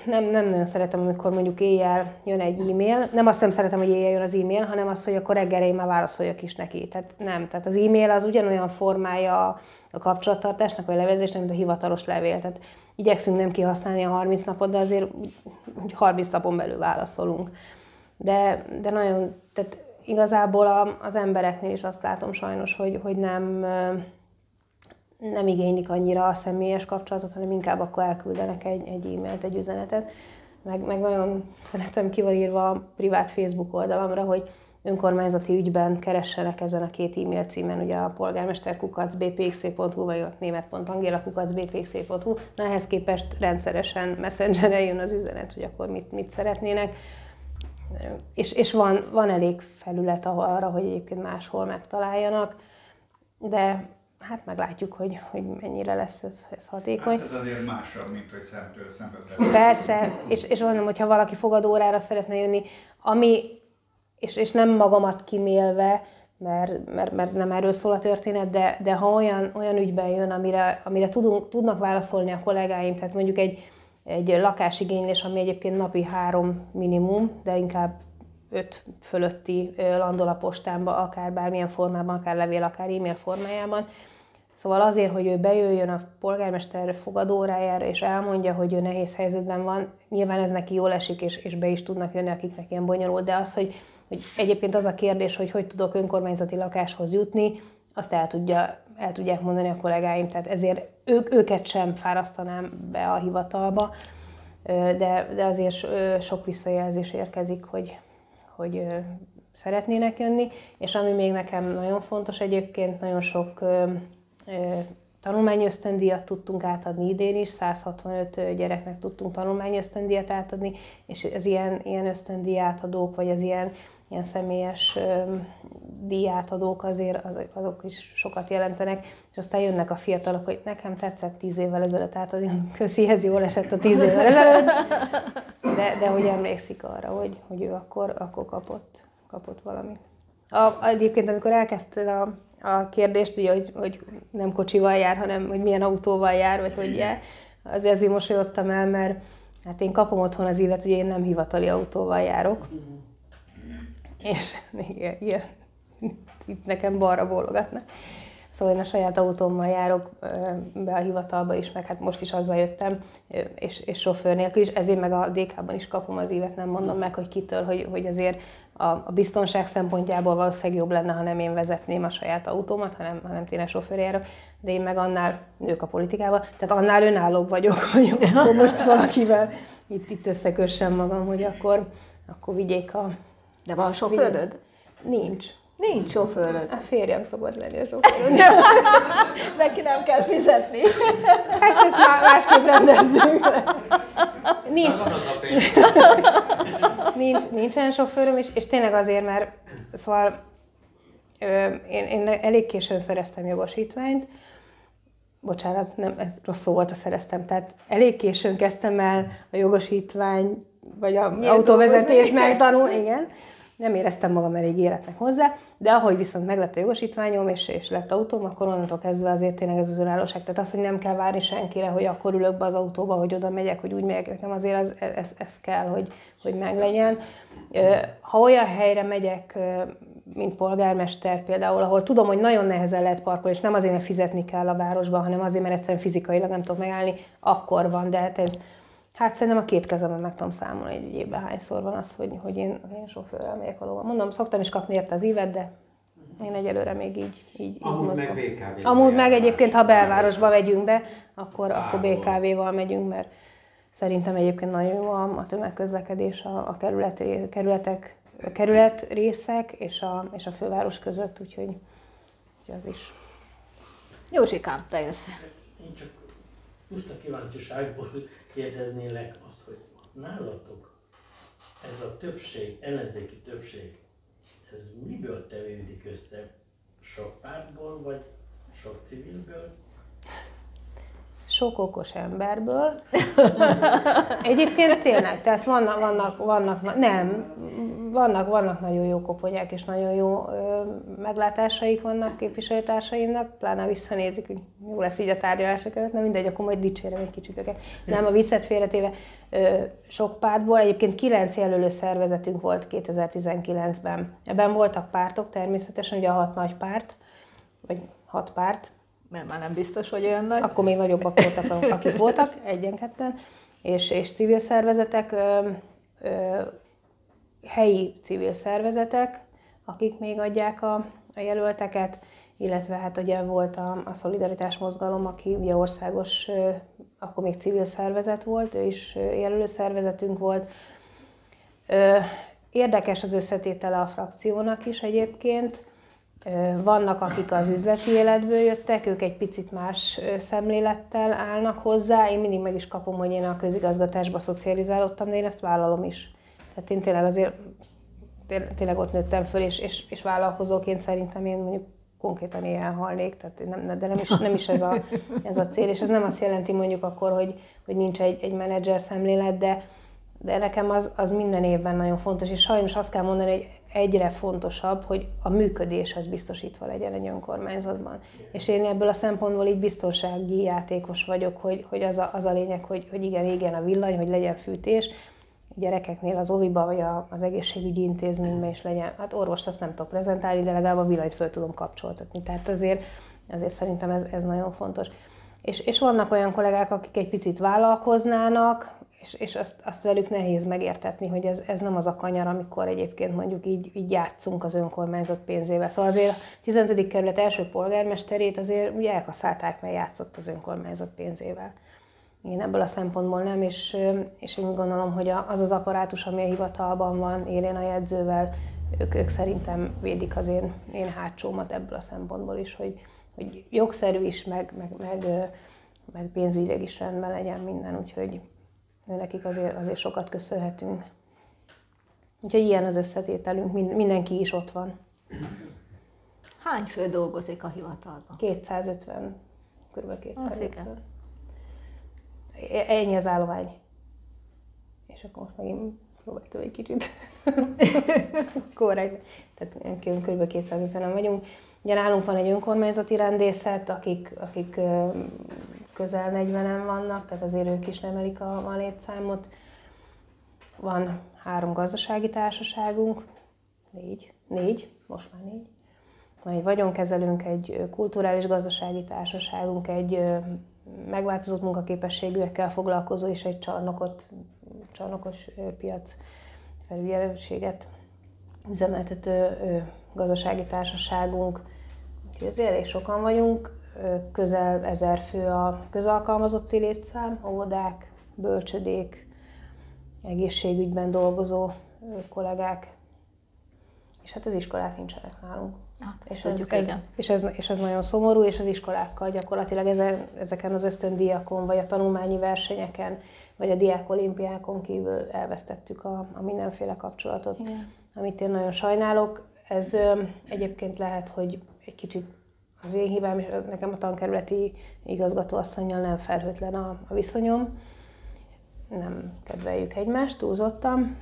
nem nagyon szeretem, amikor mondjuk éjjel jön egy e-mail. Nem azt nem szeretem, hogy éjjel jön az e-mail, hanem azt, hogy akkor reggelre én már válaszoljak is neki. Tehát nem. Tehát az e-mail az ugyanolyan formája a kapcsolattartásnak, vagy levelezésnek, mint a hivatalos levél. Tehát igyekszünk nem kihasználni a 30 napot, de azért 30 napon belül válaszolunk. De nagyon, tehát igazából az embereknél is azt látom sajnos, hogy nem igénylik annyira a személyes kapcsolatot, hanem inkább akkor elküldenek egy e-mailt, egy üzenetet. Meg nagyon szeretem, ki van írva a privát Facebook oldalamra, hogy önkormányzati ügyben keressenek ezen a 2 e-mail címen, ugye a polgármester@bpxv.hu vagy a német.angéla@bpxv.hu. Na ehhez képest rendszeresen Messengeren jön az üzenet, hogy akkor mit szeretnének. És van elég felület arra, hogy egyébként máshol megtaláljanak, de hát meglátjuk, hogy mennyire lesz ez hatékony. Hát ez azért másabb, mint hogy szemtől szembe beszélni. Persze, és mondom, hogyha valaki fogadóórára szeretne jönni, és nem magamat kimélve, mert nem erről szól a történet, de ha olyan ügyben jön, amire tudnak válaszolni a kollégáim, tehát mondjuk egy lakásigénylés, ami egyébként napi 3 minimum, de inkább 5 fölötti landol a postámba, akár bármilyen formában, akár levél, akár e-mail formájában. Szóval azért, hogy ő bejöjjön a polgármester fogadóórájára, és elmondja, hogy ő nehéz helyzetben van, nyilván ez neki jól esik, és be is tudnak jönni, akiknek ilyen bonyolult, de az, hogy egyébként az a kérdés, hogy tudok önkormányzati lakáshoz jutni, azt el tudják mondani a kollégáim, tehát ezért őket sem fárasztanám be a hivatalba, de azért sok visszajelzés érkezik, hogy szeretnének jönni, és ami még nekem nagyon fontos egyébként, nagyon sok tanulmányösztöndíjat tudtunk átadni idén is, 165 gyereknek tudtunk tanulmányösztöndíjat átadni, és az ilyen ösztöndíjátadók, vagy az ilyen személyes díjátadók azért azok is sokat jelentenek, és aztán jönnek a fiatalok, hogy nekem tetszett 10 évvel ezelőtt átadni, köszihez jól esett a 10 évvel ezelőtt, de hogy emlékszik arra, hogy ő akkor kapott valamit. Egyébként, amikor elkezdted a kérdést, ugye, hogy nem kocsival jár, hanem hogy milyen autóval jár, vagy hogy jár, azért mosolyodtam el, mert hát én kapom otthon az ívet, hogy én nem hivatali autóval járok. És igen, itt nekem balra bólogatnak. Szóval én a saját autómmal járok be a hivatalba is, meg hát most is azzal jöttem, és sofőr nélkül is, ezért meg a DK-ban is kapom az ívet, nem mondom meg, hogy kitől, hogy azért a biztonság szempontjából valószínűleg jobb lenne, ha nem én vezetném a saját autómat, hanem tényleg sofőr járok, de én meg annál nők a politikával, tehát annál önállóbb vagyok, hogy akkor most valakivel itt összekössem magam, hogy akkor vigyék a... De van sofőröd? Nincs. Nincs sofőröd. A férjem szokott lenni a sofőröd. Neki nem kell fizetni. Hát ezt másképp rendezzük. Nincsen sofőröm, és tényleg azért, mert szóval én elég későn szereztem jogosítványt. Bocsánat, nem, ez rossz szó volt, a szereztem. Tehát elég későn kezdtem el a jogosítvány, vagy az autóvezetést megtanulni, igen. Nem éreztem magam elég életnek hozzá, de ahogy viszont meglett a jogosítványom, és lett autóm, akkor onnantól kezdve azért tényleg ez az önállóság. Tehát az, hogy nem kell várni senkire, hogy akkor ülök be az autóba, hogy oda megyek, hogy úgy megyek, nekem azért ez kell, hogy meglegyen. Ha olyan helyre megyek, mint polgármester például, ahol tudom, hogy nagyon nehezen lehet parkolni, és nem azért, mert fizetni kell a városban, hanem azért, mert egyszerűen fizikailag nem tudok megállni, akkor van, de hát szerintem a 2 kezemben meg tudom számolni egy évben hányszor van az, hogy én sofőrrel megyek valóban. Mondom, szoktam is kapni érte az ívet, de én egyelőre még így amúgy mozgom. meg BKV. Amúgy meg egyébként, ha belvárosba megyünk be, akkor BKV-val megyünk, mert szerintem egyébként nagyon jó a tömegközlekedés a kerületrészek és a főváros között, úgyhogy az is. Józsikám, te jössz. Én csak puszta kíváncsiságból kérdeznélek azt, hogy nálatok ez a többség, ellenzéki többség, ez miből tevődik össze? Sok pártból, vagy sok civilből? sok okos emberből. Egyébként tényleg, tehát vannak nagyon jó koponyák, és nagyon jó meglátásaik vannak képviselőtársaimnak, pláne visszanézik, hogy jó lesz így a tárgyalások előtt, nem mindegy, akkor majd dicsérem egy kicsit őket. Nem, a viccet félretéve, sok pártból, egyébként 9 jelölő szervezetünk volt 2019-ben. Ebben voltak pártok, természetesen ugye a 6 nagy párt, vagy 6 párt. Mert már nem biztos, hogy olyan nagy. Akkor még nagyobbak voltak, akik voltak, egyen-ketten, és civil szervezetek, helyi civil szervezetek, akik még adják a jelölteket, illetve hát ugye volt a Szolidaritás Mozgalom, aki ugye országos, akkor még civil szervezet volt, ő is jelölő szervezetünk volt. Érdekes az összetétele a frakciónak is egyébként. Vannak, akik az üzleti életből jöttek, ők egy picit más szemlélettel állnak hozzá. Én mindig meg is kapom, hogy én a közigazgatásba szocializálódtam, de én ezt vállalom is. Tehát én tényleg azért tényleg ott nőttem föl, és vállalkozóként szerintem én mondjuk konkrétan éjjel halnék, tehát de nem is ez a cél, és ez nem azt jelenti mondjuk akkor, hogy nincs egy menedzser szemlélet, de nekem az minden évben nagyon fontos, és sajnos azt kell mondani, hogy egyre fontosabb, hogy a működés az biztosítva legyen egy önkormányzatban. És én ebből a szempontból így biztonsági játékos vagyok, hogy az a lényeg, hogy igen, égjen a villany, hogy legyen fűtés, gyerekeknél az óviba, vagy az egészségügyi intézményben is legyen. Hát orvost azt nem tudok prezentálni, de legalább a villanyt föl tudom kapcsoltatni. Tehát azért szerintem ez nagyon fontos. És vannak olyan kollégák, akik egy picit vállalkoznának, és azt velük nehéz megértetni, hogy ez nem az a kanyar, amikor egyébként mondjuk így játszunk az önkormányzat pénzével. Szóval azért a 15. kerület első polgármesterét azért ugye elkaszálták, mert játszott az önkormányzat pénzével. Én ebből a szempontból nem, és én úgy gondolom, hogy az apparátus, ami a hivatalban van, élén a jegyzővel, ők szerintem védik az én hátsómat ebből a szempontból is, hogy jogszerű is, meg pénzügyileg is rendben legyen minden, úgyhogy nekik azért sokat köszönhetünk. Úgyhogy ilyen az összetételünk, mindenki is ott van. Hány fő dolgozik a hivatalban? 250, kb. 250. Ennyi az állomány. És akkor most megint próbáltam egy kicsit. Korrekt. Tehát kb. 250-en vagyunk. Ugye nálunk van egy önkormányzati rendészet, akik közel 40-en vannak, tehát azért ők is emelik a létszámot. Van 3 gazdasági társaságunk, 4, most már 4. Van egy vagyonkezelőnk, egy kulturális gazdasági társaságunk, egy megváltozott munkaképességűekkel foglalkozó és egy csarnokos piac felügyelőséget üzemeltető gazdasági társaságunk. Úgyhogy azért elég sokan vagyunk, közel 1000 fő a közalkalmazotti létszám, óvodák, bölcsödék, egészségügyben dolgozó kollégák, és hát az iskolák nincsenek nálunk. És ez nagyon szomorú, és az iskolákkal gyakorlatilag ezeken az ösztöndíjakon, vagy a tanulmányi versenyeken, vagy a diákolimpiákon kívül elvesztettük a mindenféle kapcsolatot, igen. Amit én nagyon sajnálok. Ez egyébként lehet, hogy egy kicsit az én hibám, és nekem a tankerületi igazgatóasszonnyal nem felhőtlen a viszonyom. Nem kedveljük egymást túlzottan,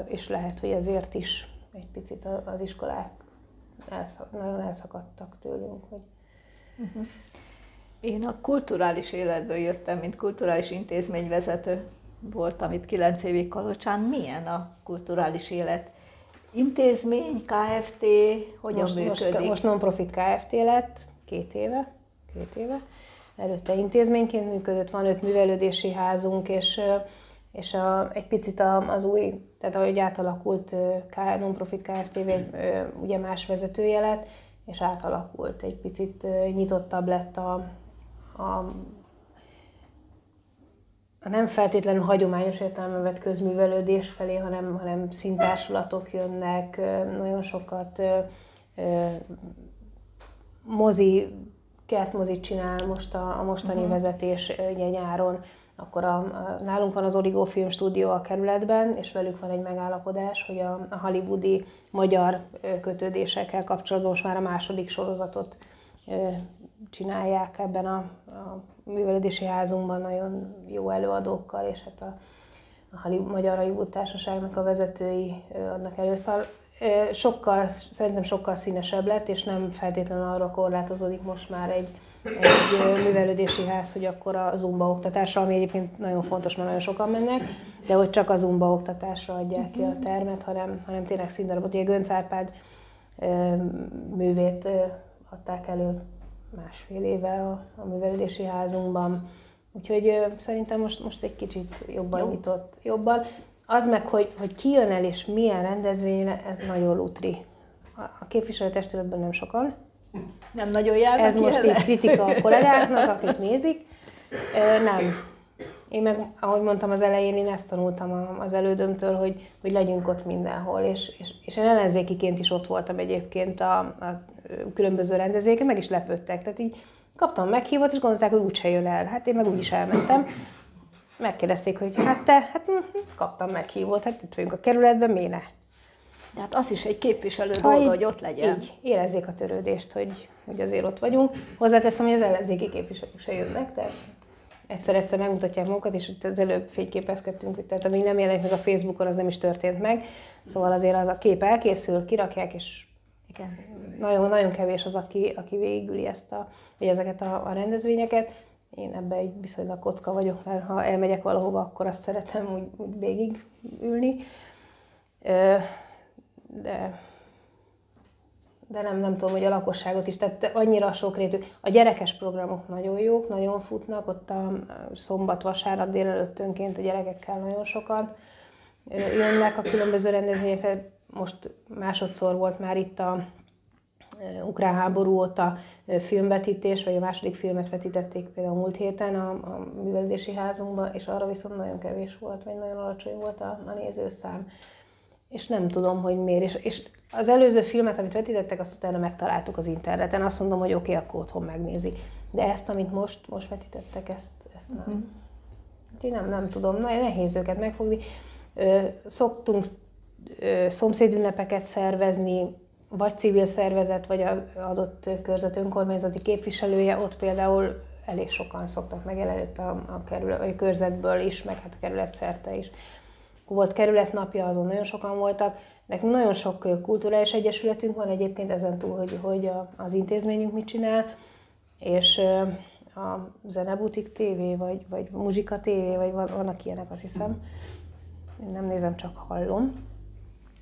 és lehet, hogy ezért is egy picit az iskolák nagyon elszakadtak tőlünk. Én a kulturális életből jöttem, mint kulturális intézményvezető voltam itt 9 évig Kalocsán. Milyen a kulturális élet? Intézmény, Kft. Hogyan működik? Most non-profit Kft. Lett 2 éve. Előtte intézményként működött, van 5 művelődési házunk, és egy picit az új, tehát ahogy átalakult non-profit Kft. Ugye más vezetője lett, és átalakult, egy picit nyitottabb lett a nem feltétlenül hagyományos értelemben vett közművelődés felé, hanem színtársulatok jönnek, nagyon sokat kertmozit csinál most a mostani vezetés ugye nyáron. Akkor nálunk van az Origo Film Stúdió a kerületben, és velük van egy megállapodás, hogy a hollywoodi magyar kötődésekkel kapcsolatban most már a 2. sorozatot csinálják ebben a művelődési házunkban nagyon jó előadókkal, és hát a Magyar Hollywood Társaságnak a vezetői adnak először. Szerintem sokkal színesebb lett, és nem feltétlenül arra korlátozódik most már egy művelődési ház, hogy akkor a zumba oktatásra, ami egyébként nagyon fontos, mert nagyon sokan mennek, de hogy csak a zumba oktatásra adják ki a termet, hanem tényleg színdarabot. Ugye Gönc Árpád művét adták elő 1,5 éve a művelődési házunkban. Úgyhogy szerintem most egy kicsit jobban nyitott, jobban. Az meg, hogy ki jön el és milyen rendezvényre, ez nagyon lutri. A képviselőtestületben nem sokan. Nem nagyon járnak. Ez most egy kritika a kollégáknak, akik nézik. Nem. Én meg, ahogy mondtam az elején, én ezt tanultam az elődömtől, hogy legyünk ott mindenhol. És én ellenzékiként is ott voltam egyébként a különböző rendezvényeken, meg is lepődtek. Tehát így kaptam meghívót, és gondolták, hogy úgyse jön el. Hát én meg úgyis elmentem. Megkérdezték, hogy kaptam meghívót, hát itt vagyunk a kerületben, miért ne? De hát az is egy képviselő dolga, hogy ott legyen. Így érezzék a törődést, hogy azért ott vagyunk. Hozzáteszem, hogy az ellenzéki képviselők se jönnek, tehát egyszer megmutatják magukat, és az előbb fényképezkedtünk, hogy tehát amíg nem jelenik meg a Facebookon, az nem is történt meg. Szóval azért az a kép elkészül, kirakják, és nagyon kevés az, aki végigüli ezeket a rendezvényeket. Én ebben egy viszonylag kocka vagyok, mert ha elmegyek valahova, akkor azt szeretem úgy végig ülni. De nem tudom, hogy a lakosságot is, tehát annyira sokrétű. A gyerekes programok nagyon jók, nagyon futnak, ott a szombat-vasárnap délelőttönként a gyerekekkel nagyon sokan jönnek a különböző rendezvényekre. Most másodszor volt már itt a ukrán háború óta filmvetítés, vagy a második filmet vetítették például múlt héten a művelődési házunkban, és arra viszont nagyon kevés volt, vagy nagyon alacsony volt a nézőszám. És nem tudom, hogy miért. És az előző filmet, amit vetítettek, azt utána megtaláltuk az interneten. Azt mondom, hogy oké, akkor otthon megnézi. De ezt, amit most vetítettek, ezt nem. Úgyhogy nem tudom, nehéz őket megfogni. Szoktunk szomszédünnepeket szervezni, vagy civil szervezet, vagy az adott körzet önkormányzati képviselője, ott például elég sokan szoktak megjelenni a kerület, vagy a körzetből is, meg hát a kerület szerte is. Volt kerületnapja, azon nagyon sokan voltak. Nekünk nagyon sok kulturális egyesületünk van egyébként ezen túl, hogy az intézményünk mit csinál, és a Zenebutik TV, vagy Muzsika TV, vagy vannak ilyenek, azt hiszem. Én nem nézem, csak hallom.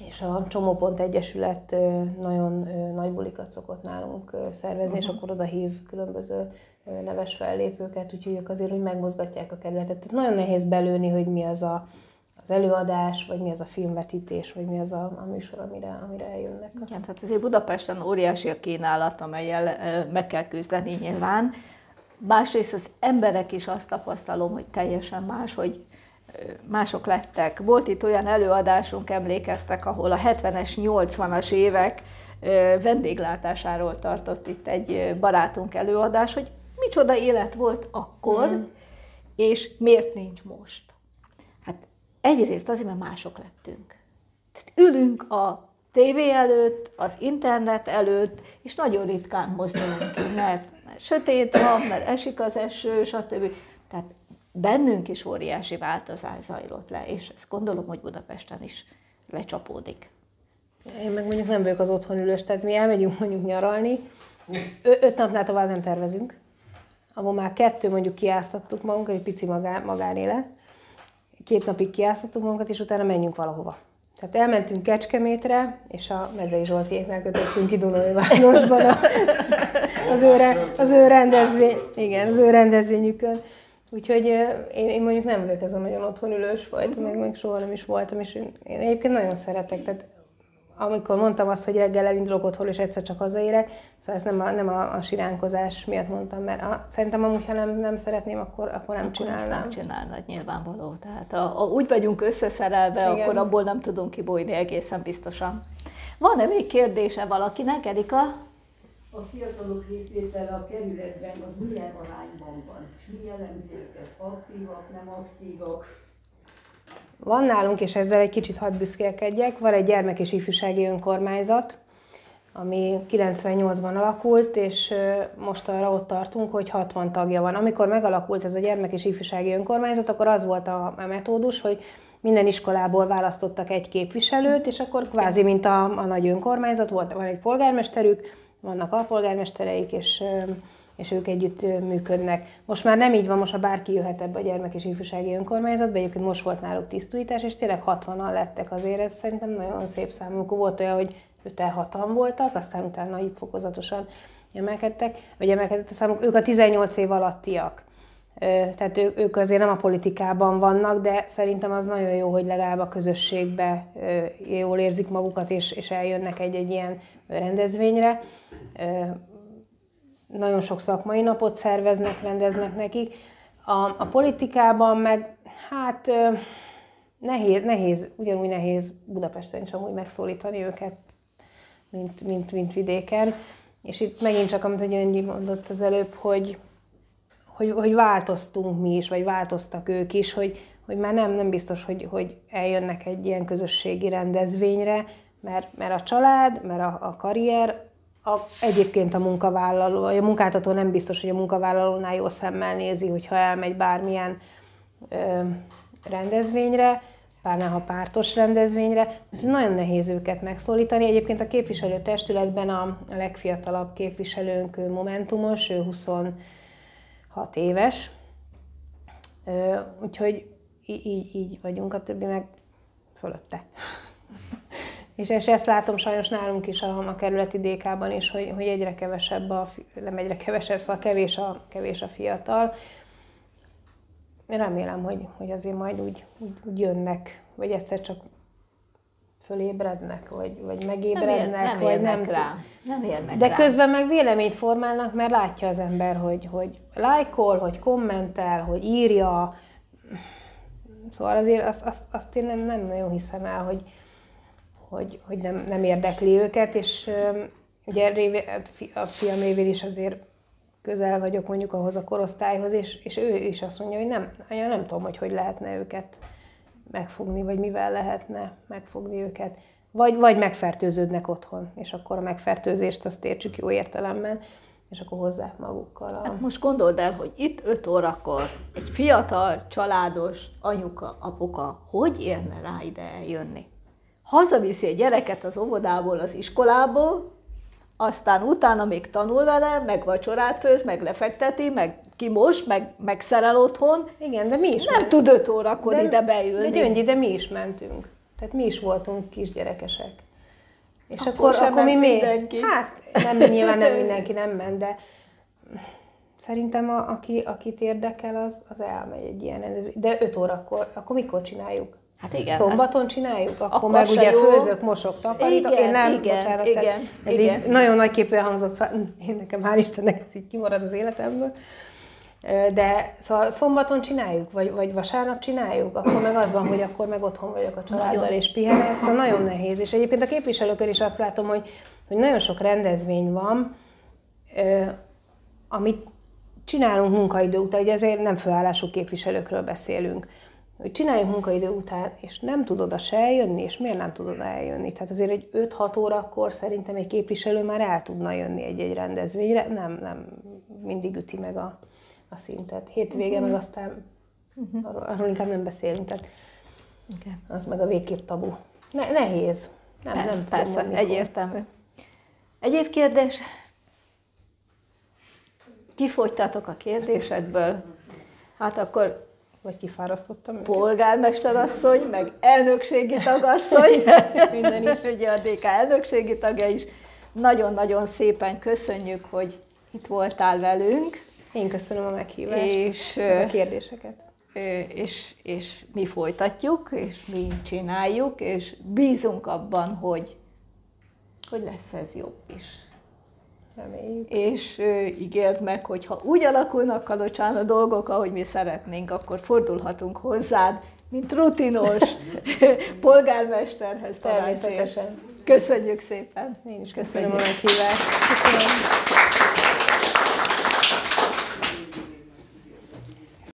És a Csomópont Egyesület nagyon nagy bulikat szokott nálunk szervezni, és akkor oda hív különböző neves fellépőket, úgyhogy ők azért, hogy megmozgatják a kerületet. Tehát nagyon nehéz belőni, hogy mi az az előadás, vagy mi az a filmvetítés, vagy mi az a műsor, amire eljönnek. Igen, tehát azért Budapesten óriási a kínálat, amellyel meg kell küzdeni nyilván. Másrészt az emberek is azt tapasztalom, hogy teljesen más, hogy mások lettek. Volt itt olyan előadásunk, emlékeztek, ahol a 70-es, 80-as évek vendéglátásáról tartott itt egy barátunk előadás, hogy micsoda élet volt akkor, és miért nincs most. Hát egyrészt azért, mert mások lettünk. Tehát ülünk a tévé előtt, az internet előtt, és nagyon ritkán mozdulunk ki, mert sötét van, mert esik az eső, stb. Tehát bennünk is óriási változás zajlott le, és ezt gondolom, hogy Budapesten is lecsapódik. Én meg mondjuk nem vagyok az otthonülős, tehát mi elmegyünk mondjuk nyaralni, 5 napnál tovább nem tervezünk, ahol már 2 mondjuk kiáztattuk magunkat, egy pici magánélet, 2 napig kiáztattuk magunkat, és utána menjünk valahova. Tehát elmentünk Kecskemétre, és a Mezei Zsoltiéknál kötöttünk ki Dunaújvárosban az ő rendezvényükön. Úgyhogy én mondjuk nem vagyok ez a nagyon otthonülős fajta, meg soha nem is voltam, és én egyébként nagyon szeretek. Tehát amikor mondtam azt, hogy reggel elindulok otthon, és egyszer csak hazaérek, szóval ezt nem a siránkozás miatt mondtam, mert szerintem amúgy, ha nem szeretném, akkor nem csinálnám. Nem csinálnád, nyilvánvaló. Tehát úgy vagyunk összeszerelve, igen, akkor abból nem tudunk kibújni egészen biztosan. Van-e még kérdése valakinek, Erika? A fiatalok részvétele a kerületben az milyen arányban van? És mi jellemzi őket? Aktívak, nem aktívak? Van nálunk, és ezzel egy kicsit hadd büszkélkedjek, van egy gyermek- és ifjúsági önkormányzat, ami 98-ban alakult, és most arra ott tartunk, hogy 60 tagja van. Amikor megalakult ez a gyermek- és ifjúsági önkormányzat, akkor az volt a metódus, hogy minden iskolából választottak egy képviselőt, és akkor kvázi, mint a nagy önkormányzat, van egy polgármesterük, vannak alpolgármestereik, és ők együtt működnek. Most már nem így van, most bárki jöhet ebbe a gyermek- és ifjúsági önkormányzatba, egyébként most volt náluk tisztújítás, és tényleg 60-an lettek azért, ez szerintem nagyon szép szám. Akkor volt olyan, hogy 5-6-an voltak, aztán utána így fokozatosan emelkedtek a számuk. Ők a 18 év alattiak. Tehát ők azért nem a politikában vannak, de szerintem az nagyon jó, hogy legalább a közösségbe jól érzik magukat, és eljönnek egy ilyen rendezvényre. Nagyon sok szakmai napot szerveznek, rendeznek nekik. A politikában meg, hát nehéz, ugyanúgy nehéz Budapesten is amúgy megszólítani őket, mint vidéken. És itt megint csak, amit a Gyöngyi mondott az előbb, hogy változtunk mi is, vagy változtak ők is, hogy már nem biztos, hogy eljönnek egy ilyen közösségi rendezvényre, mert a család, mert a karrier, egyébként a munkavállaló, a munkáltató nem biztos, hogy a munkavállalónál jó szemmel nézi, hogyha elmegy bármilyen rendezvényre, pláne ha pártos rendezvényre, úgyhogy nagyon nehéz őket megszólítani. Egyébként a képviselőtestületben a legfiatalabb képviselőnk momentumos, ő 26 éves, úgyhogy így vagyunk, a többi meg fölötte. És ezt látom sajnos nálunk is a kerületi DK-ban is, hogy egyre kevesebb, nem egyre kevesebb, szóval kevés a fiatal. Én remélem, hogy azért majd úgy jönnek, vagy egyszer csak fölébrednek, vagy megébrednek, vagy nem rá. Nem érnek de rá. közben meg véleményt formálnak, mert látja az ember, hogy lájkol, hogy kommentel, hogy írja. Szóval azért azt én nem nagyon hiszem el, hogy nem érdekli őket, és ugye a fiam révén is azért közel vagyok mondjuk ahhoz a korosztályhoz, és ő is azt mondja, hogy nem tudom, hogy lehetne őket megfogni, vagy mivel lehetne megfogni őket. Vagy megfertőződnek otthon, és akkor a megfertőzést azt értsük jó értelemben, és akkor hozzák magukkal. Hát most gondold el, hogy itt 5 órakor egy fiatal, családos anyuka, apuka, hogy érne rá ide eljönni? Hazaviszi a gyereket az óvodából, az iskolából, aztán utána még tanul vele, meg vacsorát főz, meg lefekteti, meg kimos, meg szerel otthon. Igen, de mi is nem tud 5 órakor ide beülni. De Gyöngyi, de mi is mentünk. Tehát mi is voltunk kisgyerekesek. És akkor mi mindenki. Hát nyilván nem mindenki nem ment, de szerintem akit érdekel, az elmegy egy ilyen rendezvény. De 5 órakor, akkor mikor csináljuk? Hát igen. Szombaton csináljuk? Akkor meg ugye főzök, mosok, takarítok. Igen, én nem, igen, bocsánat, igen, ez igen. így nagyon nagy képűen hangzott, én nekem hál' Istennek ez így kimarad az életemből. De szóval szombaton csináljuk, vagy vasárnap csináljuk, akkor meg az van, hogy akkor meg otthon vagyok a családdal és pihenek, szóval nagyon nehéz. És egyébként a képviselőkön is azt látom, hogy nagyon sok rendezvény van, amit csinálunk munkaidő után, ugye ezért nem főállású képviselőkről beszélünk, hogy csináljuk munkaidő után, és nem tud oda se eljönni, és miért nem tud oda eljönni? Tehát azért egy 5-6 órakor szerintem egy képviselő már el tudna jönni egy rendezvényre, nem mindig üti meg a szintet. Hétvége meg aztán arról inkább nem beszélünk, tehát az meg a végképp tabu. Nehéz. Nem tudom, persze, egyértelmű. Egyéb kérdés? Kifogytatok a kérdésekből? Hát akkor vagy kifárasztottam. Polgármesterasszony, meg elnökségi tagasszony, minden is, ugye a DK elnökségi tagja is. Nagyon-nagyon szépen köszönjük, hogy itt voltál velünk. Én köszönöm a meghívást, és a kérdéseket. És mi folytatjuk, és mi csináljuk, és bízunk abban, hogy lesz ez jobb is. Reméljük. És ígérd meg, hogy ha úgy alakulnak Kalocsán a dolgok, ahogy mi szeretnénk, akkor fordulhatunk hozzád, mint rutinos polgármesterhez. Természetesen. Köszönjük szépen! Én is köszönöm a meghívást. Köszönöm.